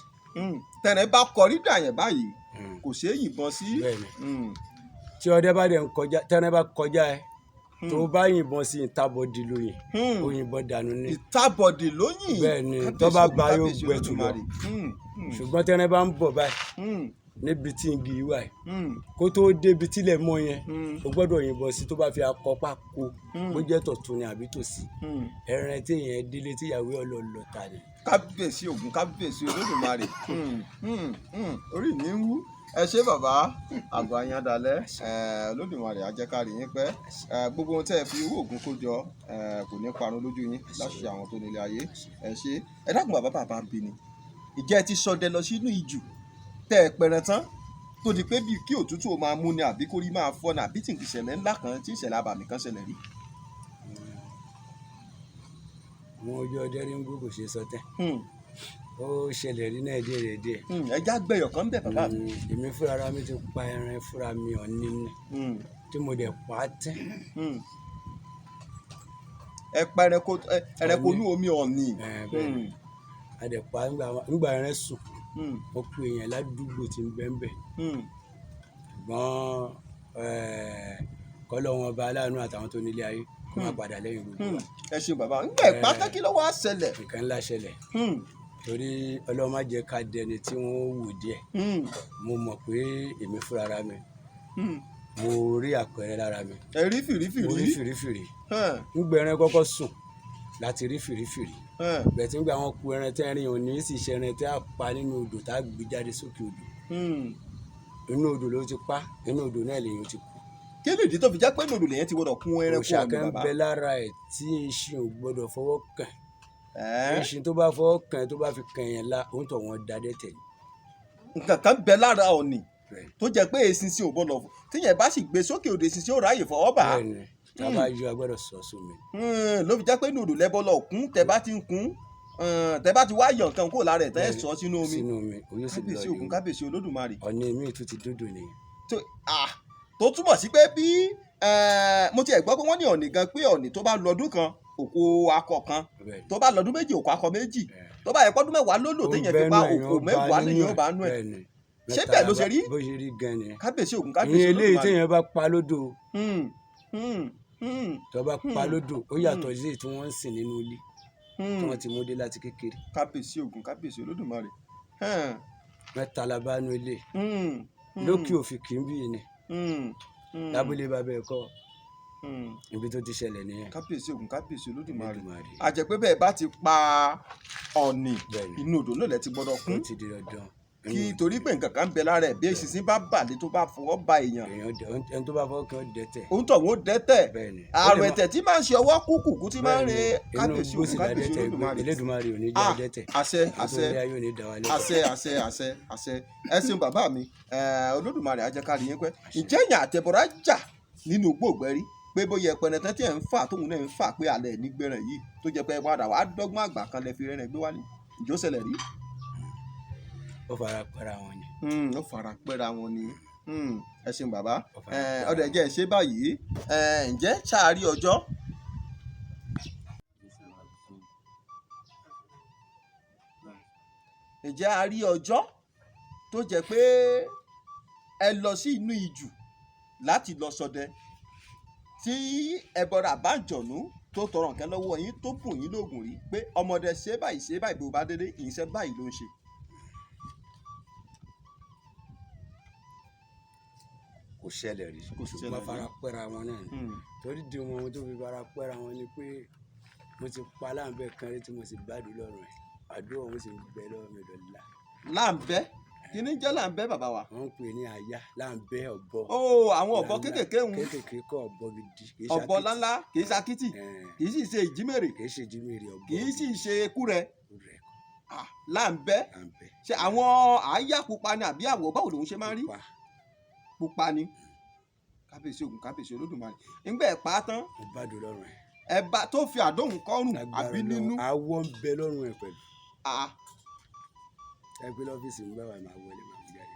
tẹ́rẹ́ bá kọrí dà yẹn báyìí kò ṣeé yìnbọn sí. tí ọdẹ bá dẹ̀ ń kọjá tẹ́rẹ́ bá kọjá ẹ tó bá yìnbọn sí ìtàbọ̀dì lóyìn ó yìnbọn dànù ni. ìtàbọ̀dì lóyìn bẹ́ẹ̀ ni tó bá ba yóò gbẹ̀tù lọ ṣùgbọ́n tẹ́rẹ́ bá ń bọ̀ báyìí níbi tí igi yìí wà yìí kó tó débi tílẹ̀ mọ́ yẹn o gbọ́dọ̀ yìnbọn sí tó bá fi akọ́pá kó bó jẹ́ tọ̀tún ni àbí tòsí ẹran tí èèyàn délé tíyàwó ọlọ́ọ̀lọ́ ta ni. kábíyèsí Ògún kábíyèsí Olódùmarè orí mi ń wú ẹ ṣé bàbá àgbàyàndálẹ̀ Olódùmarè á jẹ́ ká rí yín pẹ́ gbogbo ohun tẹ́ ẹ fi owó Ògún kó jọ kò ní parun lójú yín láṣẹ àwọn tó nílé ayé ẹ ṣé ẹ dákun bàbá ń bi ni ìjẹ́ ẹ ti ṣọdẹ lọ sínú ijù tẹ́ ẹ pẹran tán tó di pé bíi kí òtútù ó máa mú ni àbí kórí máa fọ́ ni àbí tí ìṣẹ̀lẹ̀ ńlá kan tí ìṣẹ̀lẹ̀ abàmì kan ṣẹlẹ̀ rí. àwọn ojú ọdẹ rí ń gbó kò ṣe sọ tẹ ó ṣẹlẹ̀ rí náà díẹ̀. ẹja gbẹyọ kan bẹ bàbá mi. èmi fúnra ara mi ti pa ẹran fúnra mi ọ̀ní ni tí mo dẹ̀ pa á tẹ́. ẹ pa ẹranko ní omi ọ̀nì. a dẹ̀ pa nígbà ẹran sùn mo pe èèyàn ládùúgbò tí ń bẹ́ẹ̀ ṣùgbọ́n kọ́lọ́ wọn bá aláàánú àtàwọn tó nílé ayé kó má padà lẹ́yìn gbogbo wa. ẹ ṣe bàbá ńgbà ìpátá kí ló wá ṣẹlẹ̀. nǹkan ńlá ṣẹlẹ̀ torí Ọlọ́run má jẹ́ ká dẹni tí wọ́n wò díẹ̀ mo mọ̀ pé èmi fúnra ara mi mo rí àpẹẹrẹ lára mi. ẹ rí fìrífìrí. mo rí fìrífìrí ńgbà ẹran kọ́kọ́ sùn láti rí fìrífìrí bẹ́ẹ̀ tí ń gbà wọn ku ẹran tẹ́ rin òní sì ṣe ẹran tẹ́ á pa nínú odò tá a gbé jáde sókè odò inú odò ló ti pa inú odò náà lèyìn ti kú. kí ló dé tó fi jẹ́ pé inú odò lèyìn ti gbọ́dọ̀ kún ẹran kú ọ̀nà bàbá. òòṣà kan ń bẹ lára ẹ̀ tí eṣin ò gbọ́dọ̀ fọwọ́ kàn eṣin tó bá fọwọ́ kàn tó bá fi kàn yẹn la òun tọ̀ wọ́n da dẹ́tẹ̀ ni. nǹkan kan bẹ lára ọ̀nì tó jẹ́ pé eṣinṣin ò gbọ́dọ̀ tíyẹn bá sì gbé sókè odò eṣinṣin ó ráàyè fọwọ́ bà á. tá a bá yọ agbọ́dọ̀ sọ sómi. ló fi jẹ́ pé inú odò lẹ́bọ̀ lọ kún tẹ bá ti ń kún tẹ bá ti wá yọ nǹkan kó lára ẹ̀ tẹ́ ẹ sọ sínú omi. kábíyèsí Ògún kábíyèsí Olódùmarè. ọ̀nà mi tún ti dúdú nìyẹn. tó túmọ̀ sí pé bí mo ti ẹ̀ gbọ́ pé wọ́n ní ọ̀nì gan pé ọ̀nì tó bá lọ́dún kan òkò akọ kan tó bá lọ́dún méjì òkò akọ méjì tó bá yẹ pọ́dún mẹ́wàá ló lò téèyàn fi bá òkò mẹ́wàá lèyàn bá nú ẹ̀ ṣé bẹ́ẹ̀ ló ṣe rí. bó ṣe rí gan ni. kábíyèsí Ògún kábíyèsí Olódùmarè. ìyẹn eléyìí téèyàn bá pa lódò tó bá pa lódò ó yàtọ̀ sí èyí tí wọ́n ń sìn nínú ilé tí wọ́n ti mú dé láti kékeré. kábíyèsí Ògún kábíyèsí Olódùmarè. mẹ́ta la bá nu ilé lókè òfin kì í bì ní lábúlé bàbá ẹ̀ kọ́ ibi tó ti ṣẹlẹ̀ nìyẹn. kábíyèsí Ògún kábíyèsí Olódùmarè. àjẹpẹ́ bẹ́ẹ̀ bá ti pa ọ̀nì inú odò náà lẹ ti gbọ́dọ̀ kún. ó ti di dandan. kí torí pé nǹkan kan ń bẹ lára ẹ̀ bí eṣinṣin bá bàlẹ tó bá fọwọ́ ba èèyàn. ẹni tó bá fọwọ́ kan dẹ́tẹ̀. òun tọ̀ wọ́n dẹ́tẹ̀. àrùn ẹ̀tẹ̀ tí máa ń ṣe ọwọ́ kúkú tí máa ń re kábíyèsí Ògún kábíyèsí Olódùmarè. Elédùmarè ò ní jẹ́ dẹ́tẹ̀. àṣẹ ẹ ṣeun bàbá mi Olódùmarè á jẹ́ ká rí yín pẹ́. ǹjẹ́ ẹ̀yin àtẹ̀bọ̀rà jà nínú igbó Ògbẹ́rí pé bóyá ẹpẹrẹ tán tí ẹ̀ ń fà tóun náà ń fà pé alẹ́ ní gbẹ̀rẹ̀ yìí tó jẹ́ pé ẹ padà wàá dọ́gbọ́n àgbà kan lẹ fi rẹ́rẹ́ gbé wálé ìjó ṣẹlẹ̀ rí. ó fara pẹ́ra wọn ni. ó fara pẹ́ra wọn ni. ẹ ṣeun bàbá ọdẹ jẹ́ ẹ ṣe báyìí ǹjẹ́ ṣáàrí ọjọ́. ǹjẹ́ a rí ọjọ́ tó jẹ́ pé ẹ lọ sí inú ijù láti lọ ṣọdẹ tí ẹbọra àbájọ̀nú tó tọrọ nǹkan lọ́wọ́ yín tó bùn yín lóògùn rí pé ọmọdé ṣe báyìí bó bá dédé ìṣe báyìí ló ń ṣe. kò ṣẹlẹ̀ rí ṣùgbọ́n fara pẹ́ra wọn náà ni torí di wọn tó fi fara pẹ́ra wọn ni pé mo ti pa láǹbẹ́ kan rí tí mo sì gbádùn lọ́rùn ẹ̀ àdúrà wọn sì ń bẹ lọ́wọ́ mi lọ́la. láǹbẹ́ kí ni jẹ́ láǹbẹ́ bàbá wa. wọ́n ń pè ní àyà láǹbẹ́ ọ̀bọ. ó àwọn ọ̀bọ kéékèèké ń. kéékèèké kọ́ ọ̀bọ gidi. ọ̀bọ ńláńlá kì í ṣe akítì kì í sì ṣe ìjímèrè. kì í ṣe ìjímèrè ọ̀bọ. kì í sì ṣe kúrẹ. láǹbẹ́ ṣe àwọn àyà pupa ni àbí àwọ̀ báwo lòun ṣe máa ń rí. pupa ni kábíyèsí Ògún kábíyèsí Olódùmarè ńgbà ẹ̀ pa á tán. mo bá dùn lọ́rùn ẹ̀. ẹ̀bà tó fi àdóhùn kọ́rùn àbí nínú. awọ ń bẹ lọ́rùn ẹ̀ pẹ̀lú. ẹgbẹ́ lọ́fíìsì ń bá wà máa wọlé máa mú jáde.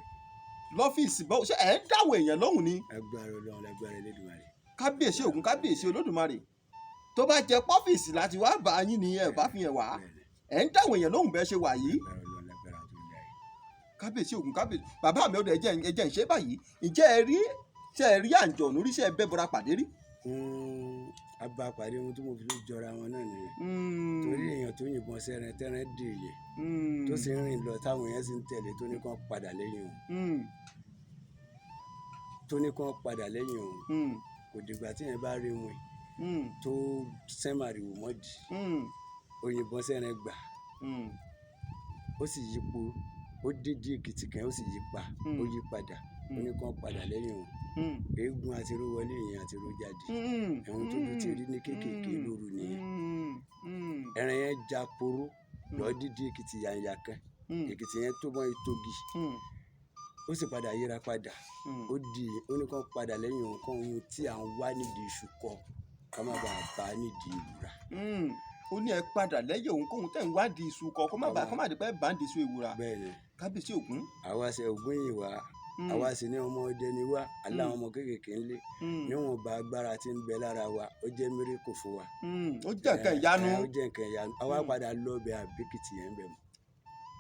lọ́fíìsì báwo ṣé ẹ̀ ń dáwọ̀ èèyàn lóhùn ni. agbára Ọlọ́run lágbára Elédùmarè. kábíyèsí Ògún kábíyèsí Olódùmarè tó bá jẹ pọ́fíìsì láti wá bá yín ni ẹ̀ bá fi hàn wá ẹ̀ ń dáwọ̀ èèyàn lóhùn bẹ́ẹ̀ ṣe wà yìí. kábíyèsí Ògún kábíyèsí bàbá mi ọdẹ ẹjẹ ń ṣe báyìí ǹjẹ́ ẹ rí àǹjọ̀nú rí ṣe bẹ́bọra pàdé rí. abá pàdé ohun tí mo fi lè jọra wọn náà nìyẹn torí èèyàn tó yìnbọn sẹ́rẹ̀ tẹ́rẹ̀ dèèyẹ tó sì ń rìn lọ táwọn èèyàn sì ń tẹ̀lé tó ní kàn padà lẹ́yìn òun kò dìgbà tí yẹn bá rí wọn tó sẹ́màrìwò mọ́dì òyìnbọn sẹ́rẹ̀ gbà ó sì yípo ó dídí èkìtì kan ó sì yí pa ó yí padà ó ní kàn padà lẹ́yìn òun eégún àti irú wọlé yẹn àti irú jáde ẹ̀hún tó dùn tí rí ní kéékèèké lóru nìyẹn ẹran yẹn já poró lọ́ọ́ dídí èkìtì yanya kan èkìtì yẹn tó mọ́ itogi ó sì padà yíra padà ó ní kàn padà lẹ́yìn òun kàn ohun tí à ń wá nídìí iṣu kọ ká má bàa bá nídìí ìwúra. ó ní ẹ padà lẹ́yìn òun kóhun tẹ̀ ń wádìí iṣu kọ kó má di pé bá ń di iṣu ìwúra. bẹ́ẹ̀ni kábíyèsí Ògún. àwa ṣe Ògún yìí wá àwa sì ní ọmọ ọdẹ ni wá aláwọn ọmọ kéékèèké ńlé níwọ̀n bá agbára tí ń bẹ lára wa ó jẹ́ mírèkù fún wa. ó jẹ́ nǹkan ìyanu. ó jẹ́ nǹkan ìyanu àwa padà lọ bẹ àbíkìtì yẹn bẹ mọ́.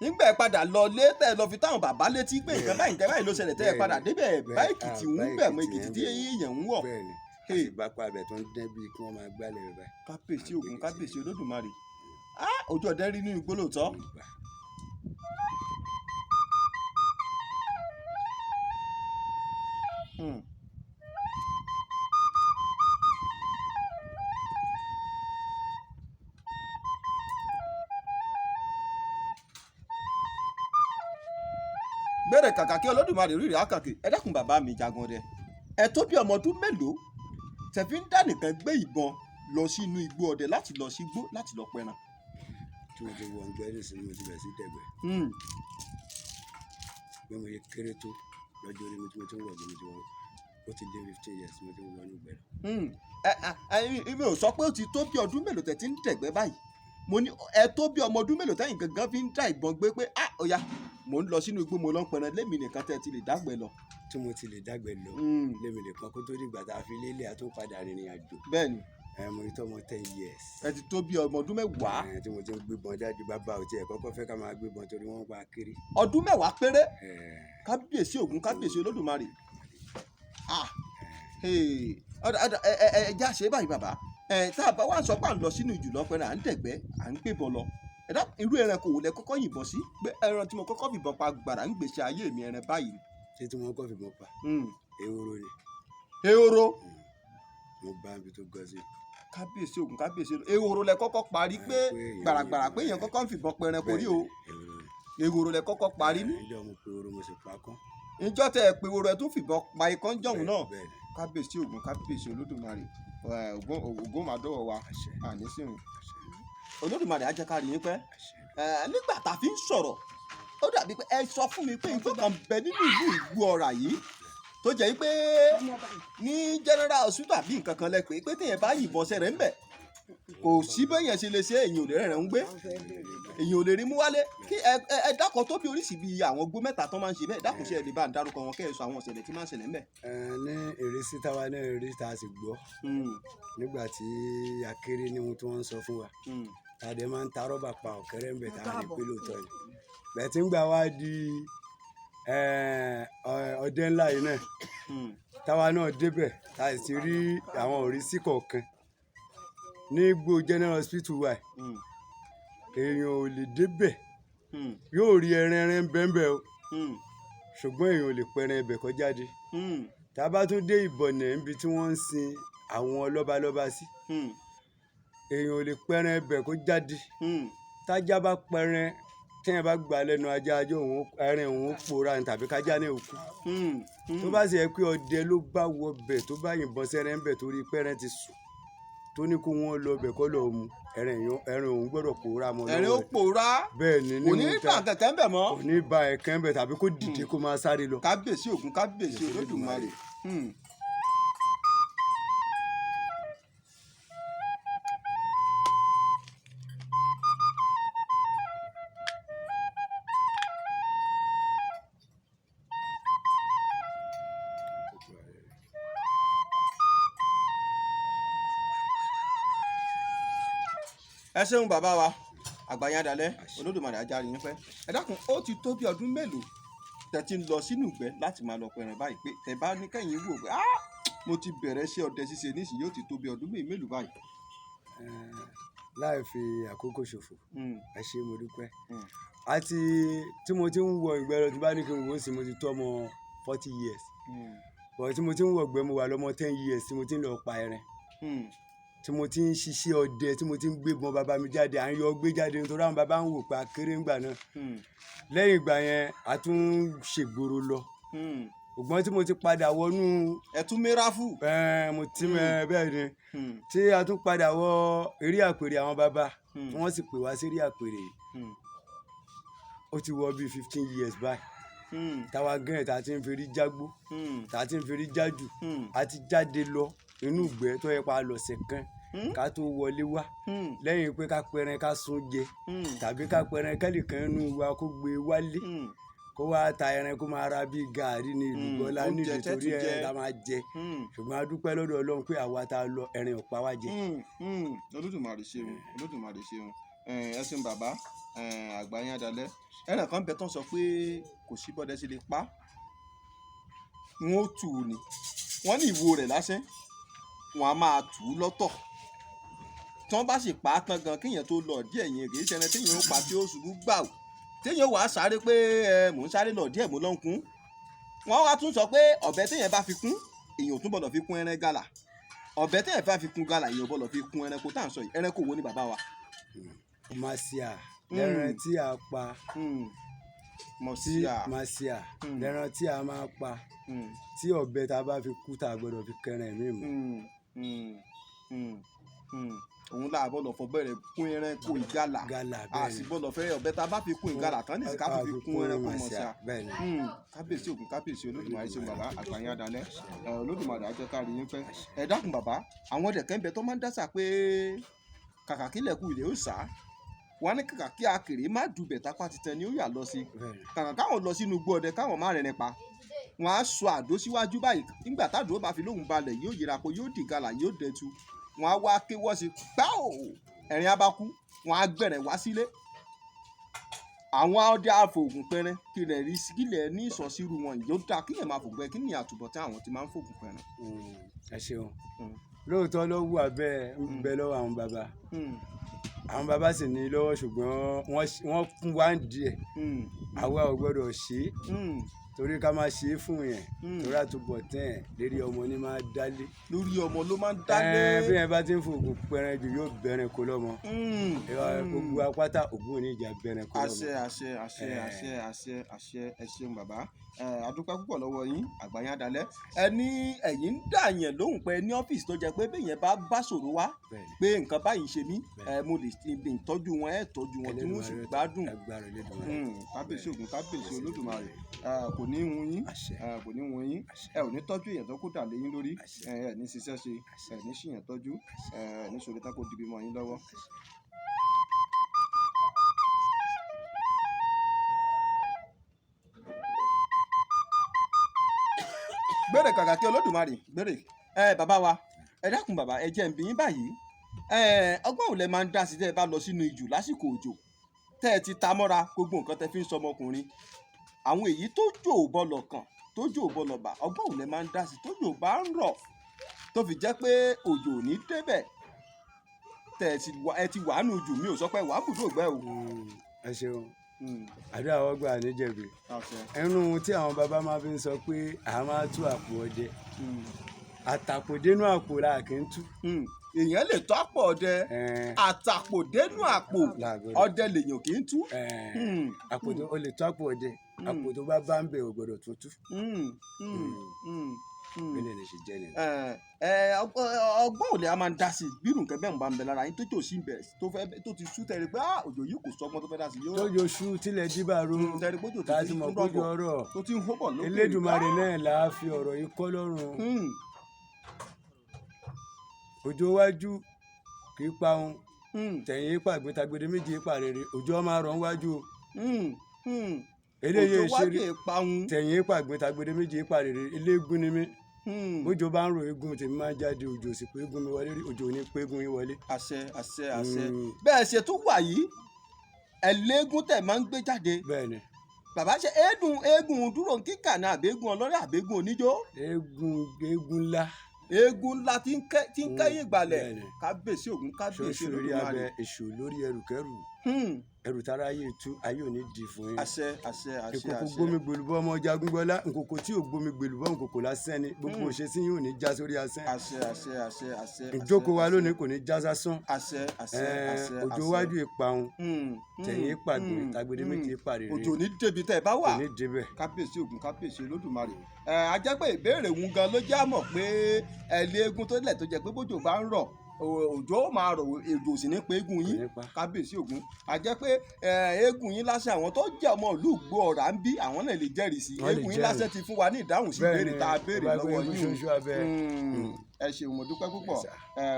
nígbà ẹ padà lọ lé tẹ ẹ lọ fi táwọn bàbá létí pé nǹkan báyìí ló ṣẹlẹ̀ tẹ ẹ padà débẹ̀ bá èkìtì ń bẹ̀ mọ́ èkìtì tí èèyàn ń wọ̀. bẹ́ẹ̀ni àti ìbápa abẹ tó ń dẹ́ bíi kí wọ́n máa gbálẹ̀ rẹ̀ báyìí. kábíyèsí Ògún kábíyèsí Olódùmarè ojú ọdẹ rí nínú igbó lóòótọ́. gbẹ̀rẹ̀ kàkà kí Olódùmarè rí rẹ̀ àkàkì ẹ dákun bàbá mi jagun ọdẹ ẹ tó bí ọmọ ọdún mélòó tẹ́ fi ń dá nìkan gbé ìbọn lọ sí inú igbó ọdẹ láti lọ sí igbó láti lọ pẹran. tí mo ti wọ ọgbẹ́ nísìnyí mo ti bẹ̀rẹ̀ sí dẹ̀gbẹ́ bí mo yẹ kéré tó lọ́jọ́ orí mi tí mo ti ń wọ̀ bí mo ti wọ́n ó ti dé 15 years mo ti ń wọ́n nígbẹ́ lọ. mi ò sọ pé ó ti tó bí ọdún mélòó tẹ́ ti ń dẹ̀gbẹ́ báyìí mo ní ẹ tó bí ọmọ ọdún mélòó tẹ́yìn gangan fi ń dá ìbọn gbé pé ọ̀ya mò ń lọ sínú igbó mo lọ ń pẹran lémi nìkan tẹ́ ti lè dágbẹ́ lọ. tí mo ti lè dágbẹ́ lọ lémi nìkan kó tó dìgbà tá a fi lélẹ̀ a tó padà rìnrìn àjò. bẹ́ẹ̀ni mo ní tọ́mọ 10 years. ẹ ti tó bí ọmọ ọdún mẹ́wàá. tí mo ti ń gbébọn dájú bàbá ò tiẹ̀ kọ́kọ́ fẹ́ ká máa gbébọn torí wọ́n pa kiri. ọdún mẹ́wàá péré kábíyèsí Ògún kábíyèsí Olódùmarè. ẹ já ṣe báyìí bàbá tá a bá wà sọ pé à ń lọ sínú ìjù lọ pẹ̀lú à ń dẹ̀gbẹ́ à ń gbébọn lọ ẹ̀dá irú ẹranko wò lẹ kọ́kọ́ yìnbọn sí pé ẹran tí mo kọ́kọ́ fìbọn pa gbàrà ń gbèsè ayé mi ẹran báyìí. ṣé tí mo kọ́ fìbọn pa ehoro ni. ehoro. mo bá ibi tó gọ sí. kábíyèsí Ògún kábíyèsí ehoro lẹ kọ́kọ́ parí pé gbàràgbàrà pé èèyàn kọ́kọ́ ń fìbọn pa ẹranko rí o ehoro lẹ kọ́kọ́ parí ní. ìjọ mo pe ehoro mo sì pa kán. ìjọ tẹ ẹ pe ehoro ẹ tún fìbọn pa ikán jọ̀hún náà kábíyèsí Ògún kábíyèsí Olódùmarè Ògún máa dọ́wọ́ wa àníṣìrìn Olódùmarè á jẹ́ ká rí yín pẹ́ nígbà tá a fi ń sọ̀rọ̀ ó dàbí pé ẹ sọ fún mi pé nǹkan kan bẹ nínú ìlú Ìgbọ̀ọ̀rà yìí tó jẹ́ pé ní general hospital bí nǹkan kan lẹ pé téèyàn bá yìnbọn sẹ́rẹ̀ ń bẹ̀ kò sí béèyàn ṣe lè ṣe èyàn ò lè rẹ̀ ń gbé èyàn ò lè rí mú wálé kí ẹ dákọ̀ tó bí oríṣi bíi àwọn gbó mẹ́ta tó máa ń ṣe bẹ́ẹ̀ dákun ṣe ẹ lè bá ń dárúkọ wọn kẹ́ ẹ sọ àwọn ìṣẹ̀lẹ̀ tí máa ń ṣẹlẹ̀ ń bẹ̀. ní ìrísí táwa náà rí tá a sì gbọ́ nígbà tí akéré ní ohun tí wọ́n ń sọ fún wa tàdé máa ń ta rọ́bà pa ọ̀kẹ́rẹ́ ń bẹ̀ tá a lè pé lóòótọ́ yìí bẹ́ẹ̀ tí ń gbà wá di ọdẹ ńlá yìí náà táwa náà débẹ̀ tá a sì rí àwọn òrísí kọ̀ọ̀kan ní gbó general hospital wa èèyàn ò lè débẹ̀ yóò rí ẹran bẹ́ẹ̀ o ṣùgbọ́n èèyàn ò lè pẹran ẹbẹ̀ kó jáde tá a bá tún dé ìbọ̀nẹ̀ níbi tí wọ́n ń sin àwọn lọ́balọ́ba sí èèyàn ò lè pẹran ẹbẹ̀ kó jáde tájá bá pẹran téèyàn bá gbà lẹ́nu ajá òun ẹran òun pòórá ní tàbí kájá ní òkú tó bá sì yẹ pé ọdẹ ló bá wọ bẹ̀ tó bá yìnbọn sẹ́rẹ̀ ń bẹ̀ torí pẹ́rẹ́ ti sùn tó ní kó wọ́n lọ bẹ̀ kọ́ lọ́ọ́ mu ẹran òun gbọ́dọ̀ pòórá mọ́ lọ́wọ́ ẹran ó pòórá bẹ́ẹ̀ ni kò ní bá kẹ̀kẹ́ ń bẹ̀ mọ́ kò ní bá ẹ̀kẹ́ ń bẹ̀ tàbí kó dìde kó máa sáré lọ. kábíyèsí Ògún kábíyèsí Olódùmarè. ẹ ṣeun bàbá wa àgbàyàndalẹ Olódùmarè ajáre yín pẹ́ ẹ dákun ó ti tó bí ọdún mélòó tẹ́ ti ń lọ sínú ìgbẹ́ láti máa lọ pẹran báyìí pé tẹ́ bá ní kẹ́yìn wò pé mo ti bẹ̀rẹ̀ iṣẹ́ ọdẹ ṣíṣe nísìnyí ó ti tó bí ọdún mélòó báyìí. láì fi àkókò ṣòfò ẹ ṣé mo dúpẹ́ àti tí mo ti ń wọ ìgbẹ́ lọ tí bá ní kí n wò ó sí mo ti tó ọmọ 40 years bọ̀ tí mo ti ń wọ ìgbẹ́ mo wà lọ́mọ 10 years tí mo ti ń lọ pa ẹran tí mo ti ń ṣiṣẹ́ ọdẹ tí mo ti ń gbébọn bàbá mi jáde à ń yọ gbé jáde nítorí àwọn bàbá ń wò pa kéré ńgbà náà lẹ́yìn ìgbà yẹn a tún ṣègboro lọ ògbọ́n tí mo ti padà wọnú. ẹ̀tún mẹ́ráfù. mo ti bẹ́ẹ̀ ni tí a tún padà wọ eré àpèrè àwọn bàbá tí wọ́n sì pè wá sí eré àpèrè ó ti wọ bíi 15 years báyìí táwa gẹ́rẹ̀ tá a ti ń ferí jágbó tá a ti ń ferí jájù a ti jáde lọ inú ìgbẹ́ tó yẹ pa lọ̀sẹ̀ kan ká tó wọlé wá lẹ́yìn pé ká pẹran ká sun jẹ tàbí ká pẹran kẹ́lìkan inú wa kó gbé wálé kó wá ta ẹran kó máa ra bíi gàárì ní ìlúgbọ́lá nídìí torí ẹ̀ la máa jẹ ṣùgbọ́n a dúpẹ́ lọ́dọ̀ Ọlọ́run pé àwa tá a lọ ẹran ò pa wá jẹ. Olódùmarè ṣeun Olódùmarè ṣeun ẹ ṣeun bàbá Àgbàyàndalẹ ẹran kan bẹ tán sọ pé kò sí bọ́dẹ sí lè pa wọn ó tù ú ni wọ́n ní ìwo rẹ̀ lásán wọn a máa tù ú lọ́tọ̀ tí wọ́n bá sì pa á tán gan kéèyàn tó lọ díẹ̀ yẹn kì í ṣe ẹni téèyàn ó pa tí ó ṣubú gbàù téèyàn wàá sáré pé mò ń sáré lọ díẹ̀ mo lọ ń kún wọ́n wá tún sọ pé ọ̀bẹ téèyàn bá fi kún èèyàn ò tún gbọ́dọ̀ fi kún ẹran gàlà ọ̀bẹ téèyàn bá fi kún gàlà èèyàn ò gbọ́dọ̀ fi kún ẹranko tá à ń sọ yìí ẹranko wo ni bàbá wa. màsíà lẹ́ran tí a pa màsíà lẹ́ran tí a máa pa tí ọ̀bẹ tá a bá fi kú tá a gbọ́dọ̀ fi kẹran ẹ̀mí mu. òun là bọ́dọ̀ fọ bẹ̀rẹ̀ kún ẹranko ìgalà a sì gbọ́dọ̀ fẹ́ ọ̀bẹ tá a bá fi kún ìgalà tán ní ká fi kún ẹranko mọ̀ọ́sà. kábíyèsí Ògún kábíyèsí Olódùmarè ṣe bàbá Àgbàyàndalẹ Olódùmarè á jẹ́ ká rí yín pẹ́ ẹ dákun bàbá àwọn ọdẹ kan bẹ tó máa ń dásà pé kàkà kílẹ̀ kù ilé ó sá wọn ní kàkà kí akèrè má dùbẹ̀ tápá titẹ ni ó yà lọ sí kàkà káwọn lọ sínú igbó ọdẹ káwọn má rẹ̀ nípa wọn á sọ àdó síwájú báyìí nígbà tádùn ó bá fi lóhùn balẹ̀ yóò yíra kó yóò dì galà yóò dẹtu wọn á wá kéwọ́ sí gbáò ẹ̀rín abákú wọn á gbẹ̀rẹ̀ wá sílé àwọn ọdẹ àfògùn pẹrẹ kílẹ̀ rí kílẹ̀ ní ìsọsírù wọn yóò dá kílẹ̀ máa fògbẹ́ kí ni àtúbọ̀tán àwọn tí máa ń fògùn pẹrẹ. ẹ ṣeun lóòótọ́ ló wù abẹ́ ń bẹ lọ́wọ́ àwọn bàbá àwọn bàbá sì ní lọ́wọ́ ṣùgbọ́n wọ́n fún wa ń díẹ̀ àwa ò gbọ́dọ̀ ṣe é torí ká máa ṣe é fún yẹn torí àtúbọ̀tán ẹ̀ lérí ọmọ ní máa dálé. lórí ọmọ ló máa ń dálé. bí yẹn bá ti ń fògùn pẹrẹ jù yóò bẹ̀rẹ̀ kó lọ́mọ. gbogbo apáta ògùn ò ní ìjà bẹ̀rẹ̀ kó lọ́mọ. àṣẹ ẹ ṣeun bàbá adúpẹ́ púpọ̀ lọ́wọ́ yín Àgbàyàndalẹ ẹni ẹ̀yin ń dà yẹn lóhùn pé ní ọ́fíìsì tó jẹ́ pé bẹ́yẹn bá ṣòro wá pé nǹkan báyìí ṣe mí mo lè tọ́jú wọn tọ́jú wọn tí wọ́n sì gbádùn. kábíyèsí Ògún kábíyèsí Olódùmarè kò kò ní hun yín kò ní hun yín ẹ ò ní tọ́jú èèyàn tó kó dà lé yín lórí ẹ ní ṣiṣẹ́ ṣe ẹ ní ṣìyàn tọ́jú ẹ ní ṣòro tá kó dibi mọ́ yín lọ́wọ́. gbèrè kàkà kí Olódùmarè gbèrè bàbá wa ẹ dákun bàbá ẹ jẹ́ n bi yín báyìí ọgbọ́n ò lẹ máa ń dá sí tẹ́ ẹ bá lọ sínú ijù lásìkò òjò tẹ́ ẹ ti ta mọ́ra gbogbo nǹkan tẹ́ fi ń sọmọkùnrin àwọn èyí tó jò bọ́lọ̀ kàn tó jò bọ́lọ̀ bà ọgbọ́n ò lẹ máa ń dá sí tójò bá ń rọ̀ tó fi jẹ́ pé òjò ò ní débẹ̀ tẹ́ ẹ ti wà nù jù mí ò sọ pé wàá bùdó gbẹ́ o. ẹ ṣeun àdúrà wọ́n gbà níjẹ̀bi ẹnu tí àwọn bàbá máa fi ń sọ pé a máa tú àpò ọdẹ àtàpòdénú àpò la kì í tú. èèyàn lè tó àpò ọdẹ àtàpòdénú àpò ọdẹ lèèyàn kì í tú. àpòdé o lè tó àpò ọdẹ àpò tó bá bá ń bẹ ò gbọdọ̀ tó tú. bẹ́ẹ̀ ni ṣe jẹ́ nìyẹn. ọgbọ́n òde a máa ń dá sí bírù nǹkan bẹ́ẹ̀ ń bá ń bẹ lára yín tó jò sí ń bẹ̀ tó ti sú tẹ̀lé pé òjò yìí kò sọgbọ́n tó fẹ́ dá sí. tójó sú tilẹ̀ dìbàrú tá a ti mọ̀ kójú ọ̀rọ̀ tó ti ń hó bọ̀ lókè. Elédùmarè náà là á fi ọ̀rọ̀ yìí kọ́ lọ́rùn. òjò wájú kì í parun tẹ̀yìn ipa gbẹtagbẹdẹ méje ipa rere òjò ọmọ àrọ̀ wájú eléyìí ṣeré tẹ̀yìn ipa gbẹtagbẹdẹ méje ipa rere eléégún ni mí bójò bá ń ro eégún tèmi máa ń jáde òjò sì pé eégún mi wọlé rí òjò ní pé eégún yín wọlé. àṣẹ àṣẹ àṣẹ bẹ́ẹ̀ ṣe tún wà yìí ẹlẹ́gùn tẹ̀ máa ń gbé jáde. bẹ́ẹ̀ni. bàbá ṣe eégún dúró kíkà ní àbẹ́gùn ọlọ́rẹ́ àbẹ́gùn oníjó. eégún ńlá. eégún ńlá tí ń kẹ́yìn ìgbàlẹ̀ kábíyèsí Ògún kábíyèsí Olódùmarè. èṣù lórí ẹrùkẹ́rù ẹrù tára ayé tú ayé òní di fún yín. àṣẹ àṣẹ àṣẹ àṣẹ. ìkòkò gbomi gbèlúbọ ọmọ Jagungbọ́lá nkòkò tí ò gbomi gbèlúbọ nkòkò lásán ni gbogbo òṣèṣì yóò ní já sórí asán. àṣẹ àṣẹ àṣẹ àṣẹ. ìjókòó wa lónìí kò ní já sásán. àṣẹ àṣẹ àṣẹ. òjò wájú ìparun tẹ̀yìn ìpàgbé tàgbédé méjì ìpàrèrè. òjò ní débi tẹ́ ẹ bá wà. kò ní débẹ̀. kábíyèsí Ògún kábíyèsí Olódùmarè. ajẹ́pẹ́ ìbéèrè òun gan ló já mọ̀ pé ẹlẹ́gùn tó lẹ̀ tó jẹ́ pé bójò bá ń rọ̀ òjò máa rọ̀ òjò sì ní pé eégún yín kábíyèsí Ògún àjẹ́ pé eégún yín lásán àwọn tó jẹ́ ọmọ ìlú Ìgbòọ̀rà ń bí àwọn náà lè jẹ́rìí sí eégún yín lásán ti fún wa ní ìdáhùn sí ìbéèrè tá a béèrè lọ́wọ́ yín. ẹ ṣeun mo dúpẹ́ púpọ̀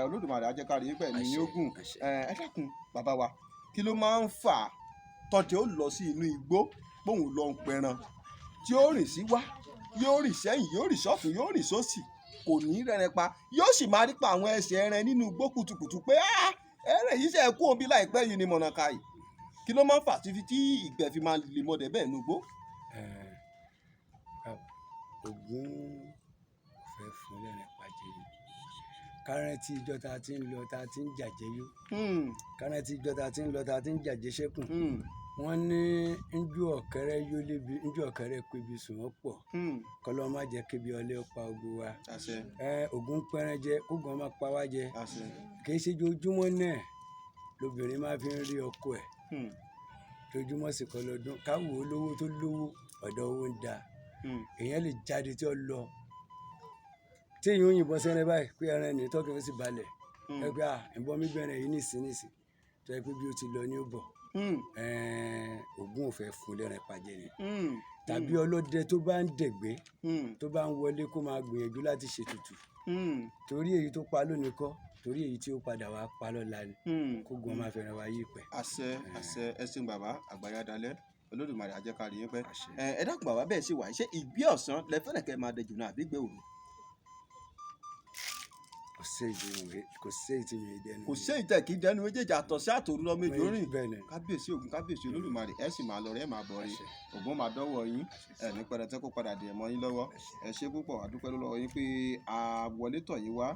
Olódùmarè ajẹ́kárí yín pẹ̀lú ní ogun. ẹ dákun bàbá wa kí ló máa ń fà tọ́jú ó lọ sí inú igbó bóun lọ ń pẹran tí ó rìn sí wá yóò rìn sẹ́yìn yóò rìn sọ́tún yóò rìn sósì kò ní rẹrẹ pa yóò sì máa rí pa àwọn ẹsẹ̀ ẹran nínú igbó kùtùkùtù pé ẹrẹ yìí ṣe kú òun bí láìpẹ́ yìí ni mọ̀nàká yìí kí ló máa ń fà tí ìgbẹ́ fi máa lè mọ̀dẹ̀ bẹ́ẹ̀ nu igbó. Ògún fẹ́ fún lẹ́rìn pàjẹ́ yìí kárẹ́ntì ìjọ tá a ti ń lọ tá a ti ń jàjẹ́ yó kárẹ́ntì ìjọ tá a ti ń lọ tá a ti ń jàjẹ́ ṣẹ́kùn wọ́n ní njú ọ̀kẹ́rẹ́ yó lébi njú ọ̀kẹ́rẹ́ pébi sùn wọ́n pọ̀ kọ́lọ́ má jẹ́ kébi ọlẹ́ pa ogun wa Ògún pẹ́rẹ́ jẹ kógun ọmọ pa wá jẹ kìí ṣe ojoojúmọ́ náà lobìnrin máa fi ń rí ọkọ ẹ̀ ojoojúmọ́ sì kọ́ lọ́dún káwọ́ olówó tó lówó ọ̀dọ̀ owó ń da èèyàn lè jáde tí ó lọ tí èèyàn ò yìnbọn sẹ́rẹ́ báyìí pé ẹran ẹni tọ́kẹ́ ó sì balẹ̀ ẹgbẹ́ ìbọn mi bẹ̀rẹ̀ yìí nìsín tó yẹ pé bí ó ti lọ ní ó bọ̀ Ògún ò fẹ́ fún lẹ́rìn pàjẹ́ ni tàbí ọlọ́dẹ tó bá ń dẹ̀gbẹ́ tó bá ń wọlé kó máa gbìyànjú láti ṣètùtù torí èyí tó pa lónìí kọ́ torí èyí tí ó padà wá pa lọ́la ni kó gun ọmọ afẹ́rẹ́ wa yí pẹ́. àṣẹ àṣẹ ẹsìn bàbá àgbáyá dalẹ̀ Olódùmarè àjẹkárí yín pẹ́. ẹ dákun bàbá bẹ́ẹ̀ sì wà ṣé ìgbé ọ̀sán lẹ́fẹ̀rẹ̀ kẹ́ máa dẹjù náà àbí gbé òru. kò sí èyí tí mi dẹnu. kò sí èyí tẹ̀ kí dẹnu méjèèjì àtọ̀ sí àtòrú lọ méjì rìn kábíyèsí Ògún kábíyèsí Olódùmarè ẹ sì máa lọ rẹ ẹ máa bọ̀ rí Ògún máa dọ́wọ́ yín ẹ ní pẹrẹtẹ kó padà dé ẹmọ yín lọ́wọ́ ẹ ṣé púpọ̀ àdúpẹ́ lọ́wọ́ yín pé a wọlé tọ̀ yín wá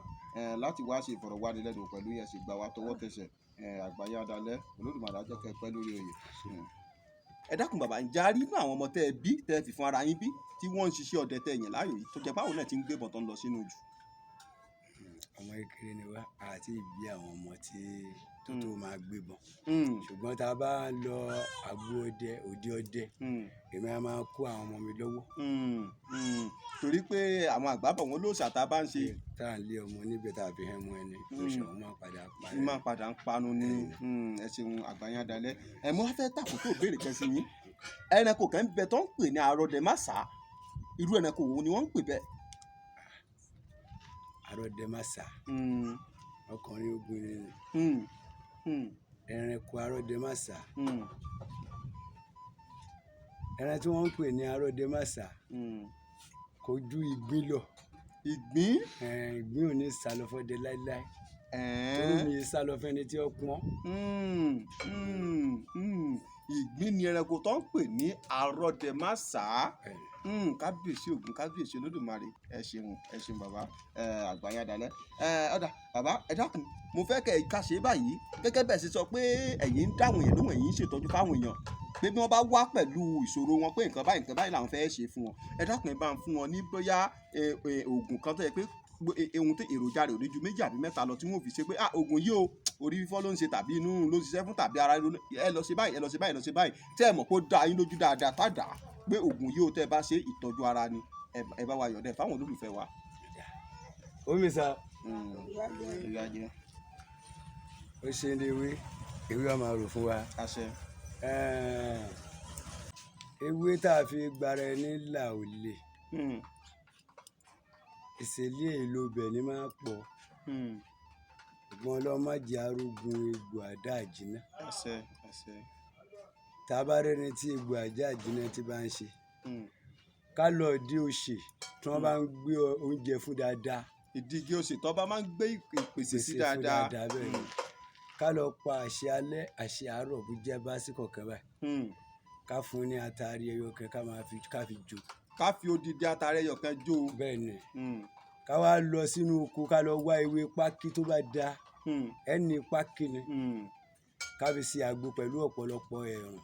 láti wá ṣe ìfọ̀rọ̀wánilẹ́nuwò pẹ̀lú yẹn sì gbà wá tọwọ́ tẹsẹ̀ àgbáyé adalẹ́ Olódùmarè á jẹ́ kẹ́ pẹ́ lórí oyè. ẹ dákun bàbá ǹjẹ́ a rí inú àwọn ọmọ tẹ́ ẹ bí tẹ́ ẹ fi fún ara yín bí tí wọ́n ń ṣiṣẹ́ ọdẹ tẹ́ yẹn láàyò yìí tó jẹ́ báwo náà ti ń gbé bọ̀tán lọ sínú jù. ọmọ kékeré ni wá àti ìbí àwọn ọmọ tí tó máa gbébọn ṣùgbọ́n tá a bá ń lọ àgbo ọdẹ òde ọdẹ èmi á máa kó àwọn ọmọ mi lọ́wọ́. torí pé àwọn àgbà bọ̀ wọ́n lóòṣà tá a bá ń ṣe. tá à ń lé ọmọ níbẹ̀ tá a fi hẹ́ mọ́ ẹni lóòṣà wọn máa padà pa ẹ. máa padà ń panu ní ẹ ṣeun àgbáyé adalẹ́ ẹ mọ́ fẹ́ tàkótó béèrè kẹ́sì yín ẹranko kan bẹ tó ń pè ní arọdẹmásà irú ẹranko wo ni wọ́n ń pè bẹ́ẹ̀. arọdẹmásà ọkùnrin obìnrin ẹranko arọdẹmásà ẹran tí wọ́n ń pè ní arọdẹmásà kò ju ìgbín lọ. Ìgbín ò ní sálọ fọdẹ láíláí torí mi yìí sálọ fẹ́ni tí ó pọ́n. Ìgbín ni ẹranko tó ń pè ní arọdẹmásà. Kábíyèsí Ògún, kábíyèsí Olódùmarè, ẹ ṣeun bàbá àgbáyé adalẹ. Ọ̀dà bàbá ẹ dákun, mo fẹ́ kẹ́ ẹ ká ṣe báyìí gẹ́gẹ́ bẹ́ẹ̀ ṣe sọ pé ẹ̀yin ń dáhùn yẹn lóhùn, ẹ̀yin ń ṣètọ́jú fáwọn èèyàn pé bí wọ́n bá wá pẹ̀lú ìṣòro wọn pé nǹkan báyìí làwọn fẹ́ ṣe fún wọn, ẹ dákun ẹ bá ń fún wọn ní bóyá oògùn kan tó yẹ pé ohun tí èròjà rẹ̀ ò ní ju 2 àbí 3 lọ tí wọ́n fi ṣe pé oògùn yìí o orí fífọ́ ló ń ṣe tàbí inú ló ń ṣiṣẹ́ fún tàbí ara ẹ lọ ṣe báyìí ẹ lọ ṣe báyìí ẹ lọ ṣe báyìí tẹ́ ẹ mọ̀ kó dá yín lójú dáadáa tàdá pé oògùn yìí o tẹ́ ẹ bá ṣe ìtọ́jú ara ni ẹ bá wa yọ̀dẹ̀ fáwọn olólùfẹ́ wa. omi sa ó ṣe ní ewé wa máa rò fún wa. Ewé tá a fi gbára ẹni là ò lè ìṣẹ̀lẹ̀ èlò bẹ̀ ni máa pọ̀ ṣùgbọ́n ọlọ́mọdé arógun egbò àdá àjínà. Tá a bá rẹ́ni tí egbò àdá àjínà ti bá ń ṣe ká lọ dí òṣè tí wọ́n bá ń gbé oúnjẹ fún dáadáa. Ìdíje òṣè tó bá máa ń gbé ìpèsè sí dáadáa. Ká lọ pa àṣẹ alẹ́ àṣẹ àárọ̀ bó jẹ́ básíkọ̀ kan báyìí ká fún ní atari ẹyọ kan ká fi jó. Ká fi odidi atari ẹyọ kan jó. Bẹ́ẹ̀ ni ká wá lọ sínú oko ká lọ wá ewé pákí tó bá dáa ẹni pákí ni ká fi ṣe àgbo pẹ̀lú ọ̀pọ̀lọpọ̀ ẹ̀rùn.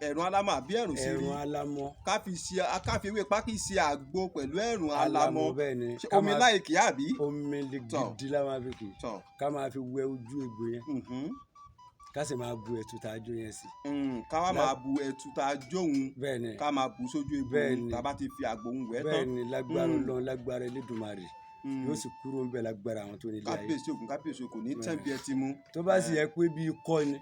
Ẹ̀rùn alámọ̀ àbí ẹ̀rùn sí rí? Ẹ̀rùn alámọ̀. Ká fi ewé pákí ṣe àgbo pẹ̀lú ẹ̀rùn alámọ̀. Bẹ́ẹ̀ ni. Omi láìkí àbí? Omi gidi la máa fi kì í. Ká máa fi wẹ ojú egbò yẹn. Ká sì máa bu ẹ̀tù tá a jó yẹn sí. Ká wá máa bu ẹ̀tù tá a jóhun. Bẹ́ẹ̀ ni. Ká máa bu sójú egbò yẹn tá a bá ti fi àgbo ń wẹ̀ tán. Bẹ́ẹ̀ ni lágbára Ọlọ́run lágbára Elédùmarè yóò sì kúrò ń bẹ lágbára àwọn tó ní ilé ayé. Kábíyèsí Ògún, kábíyèsí kò ní tẹ́ bí ẹ ti mú. Tó bá sì yẹ pé bí ikọ́ ni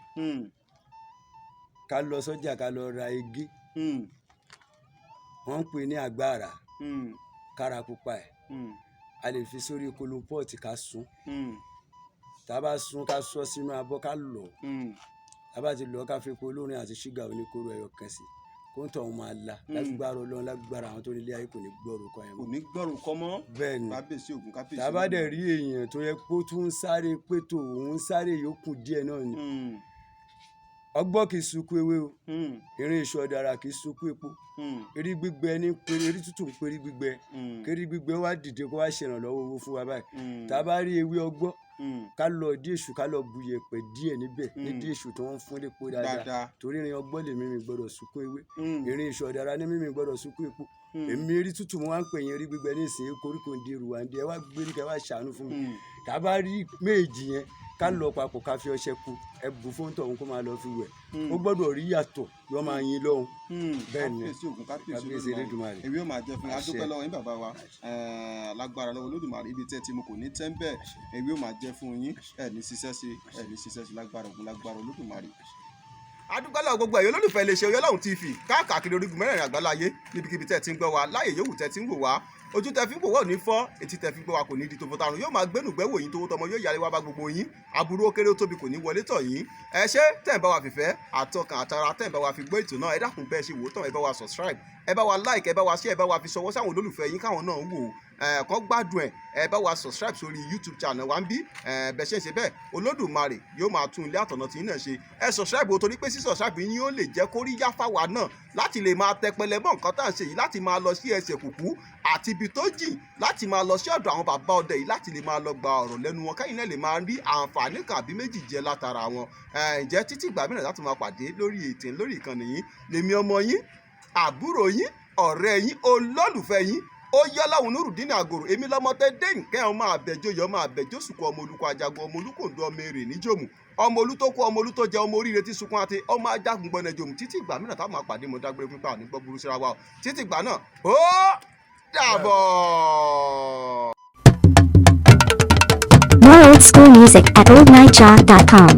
ká lọ sọ́jà ká lọ ra igi wọ́n ń pè ní àgbàrá kára pupa ẹ̀ a lè fi sórí kolopọ́ọ̀tì ká sun tá a bá sun ká sọ sínú abọ́ ká lọ̀ tá a bá ti lọ̀ ká fi epo olórin àti ṣúgà oníkóró ẹyọ kan sí kó ń tọ̀ ọ́n máa la lágbára Ọlọ́run lágbára àwọn tó nílé ayé kò ní gbọ́rọ̀ kọ́ ẹ̀ mọ́. Kò ní gbọ́rọ̀ kọ́ mọ́. Bẹ́ẹ̀ ni kábíyèsí Ògún, kábíyèsí. tá a bá dẹ̀ rí èèyàn tó yẹ kó tún ń sáré pé tó òun ń sáré yòókù díẹ̀ náà ni ọgbọ́n kì í sunkún ewé o irin iṣu ọ̀dàrà kì í sunkún epo erí gbígbẹ ní péré erí tútù ń péré gbígbẹ kérí gbígbẹ wá dìde kó wá ṣèrànlọ́wọ́ owó fún wa báyìí tá a bá rí ewé ọgbọ́n ká lọ dí èṣù ká lọ bu yẹ̀pẹ̀ díẹ̀ níbẹ̀ ní dí èṣù tí wọ́n ń fún lépo dáadáa torí irin ọgbọ́n lè mímì gbọ́dọ̀ sunkún ewé irin iṣu ọ̀dàrà ní mímì gbọ́dọ̀ sunkún epo èmi erí tútù mo wá ń pè yẹn erí gbígbẹ ní ìsìn koríko ń di ìrùwà ń di ẹ wá gbérí kẹ wá ṣàánú fún mi tá a bá rí méjì yẹn ká lọ papọ̀ ká fi ọṣẹ kù ẹ bù fún tọ̀hún kó máa lọ fi wẹ̀ ó gbọ́dọ̀ rí yàtọ̀ yọ máa yin lọ́hùn. Bẹ́ẹ̀ ni kábíyèsí Ògún, kábíyèsí Elédùmarè. èmi ò máa jẹ fún adúpẹ́ lọ́wọ́ yín bàbá wa lágbára lọ́wọ́ Olódùmarè ibi tẹ́ ti mo kò ní tẹ́ ń bẹ́ẹ̀ èmi ò máa jẹ fún yín ẹ̀ ní ṣiṣẹ́ sí lágbára Ògún lágbára Olódùmarè. adúpẹ́ lọ́wọ́ gbogbo ẹ̀yin olólùfẹ́ iléeṣẹ́ Oyèlọ́hùn TV káàkiri orígun mẹ́rẹ̀ẹ̀rin àgbáláyé níbikíbi tẹ́ ti ń gbọ́ wa láyè yòówù tẹ́ ti ń wò wá ojú tẹ́ fi ń wò wá ò ní fọ́ etí tẹ́ fi ń gbọ́ wa kò ní di tó fọ́tàrùn yóò máa gbénú gbẹ́wò yín tó tọmọ yóò yára wá bá gbogbo yín aburú ó kéré ó tóbi kò ní wọlé tọ̀ yín ẹ ṣé tẹ́ ẹ̀ bá wa fìfẹ́ àtọkàn àtara tẹ́ ẹ̀ bá wa fi gbọ́ ètò náà ẹ dákun bẹ́ẹ̀ ṣe wò ó tán ẹ bá wa subscribe ẹ bá wa like ẹ bá wa share ẹ bá wa fi ṣọwọ́ sáwọn olólùfẹ́ yín káwọn náà wò kó gbádùn ẹ bá wa subscribe sórí YouTube channel wa ń bí bẹ́ẹ̀ ṣe ń ṣe bẹ́ẹ̀ Olódùmarè yóò máa tún ilé àtọ̀nà tí yín náà ṣe ẹ subscribe o torí pé sí subscribe yín yóò lè jẹ́ kó rí yá fáwa náà láti lè máa tẹpẹlẹ mọ́ nǹkan tá à ń ṣe yìí láti máa lọ sí ẹsẹ̀ kùkú àti ibi tó jìn láti máa lọ sí ọ̀dọ̀ àwọn bàbá ọdẹ yìí láti lè máa lọ gba ọ̀rọ̀ lẹ́nu wọn káyìn náà lè máa rí àǹfààní kan àbí méjì jẹ látara wọn ǹjẹ́ títí ìgbà mìíràn láti máa pàdé lórí ètò lórí ìkànnì yín lèmi ọmọ yín àbúrò yín ọ̀rẹ́ yín olólùfẹ́ yín Oyèlọ́hùn Nurudeen Àgòrò èmi lọ́mọ tẹ́ dé nǹkan ọmọ àbẹ̀jọyọ̀ ọmọ àbẹ̀jọ́sùkọ ọmọ olùkọ́ ajagun ọmọ olùkòǹdó ọmọ èrè níjòmù ọmọ olùtókù ọmọ olùtó jẹ ọmọ oríire tí sunkún àti ọmọ ajagun gbọ́nà jòmù títí ìgbà mìíràn táwọn máa pàdé mọ́ dágbére pípa ní gbọ́ burú síra wa títí ìgbà náà ó dàbọ̀. More old school music at oldnightjaw.com.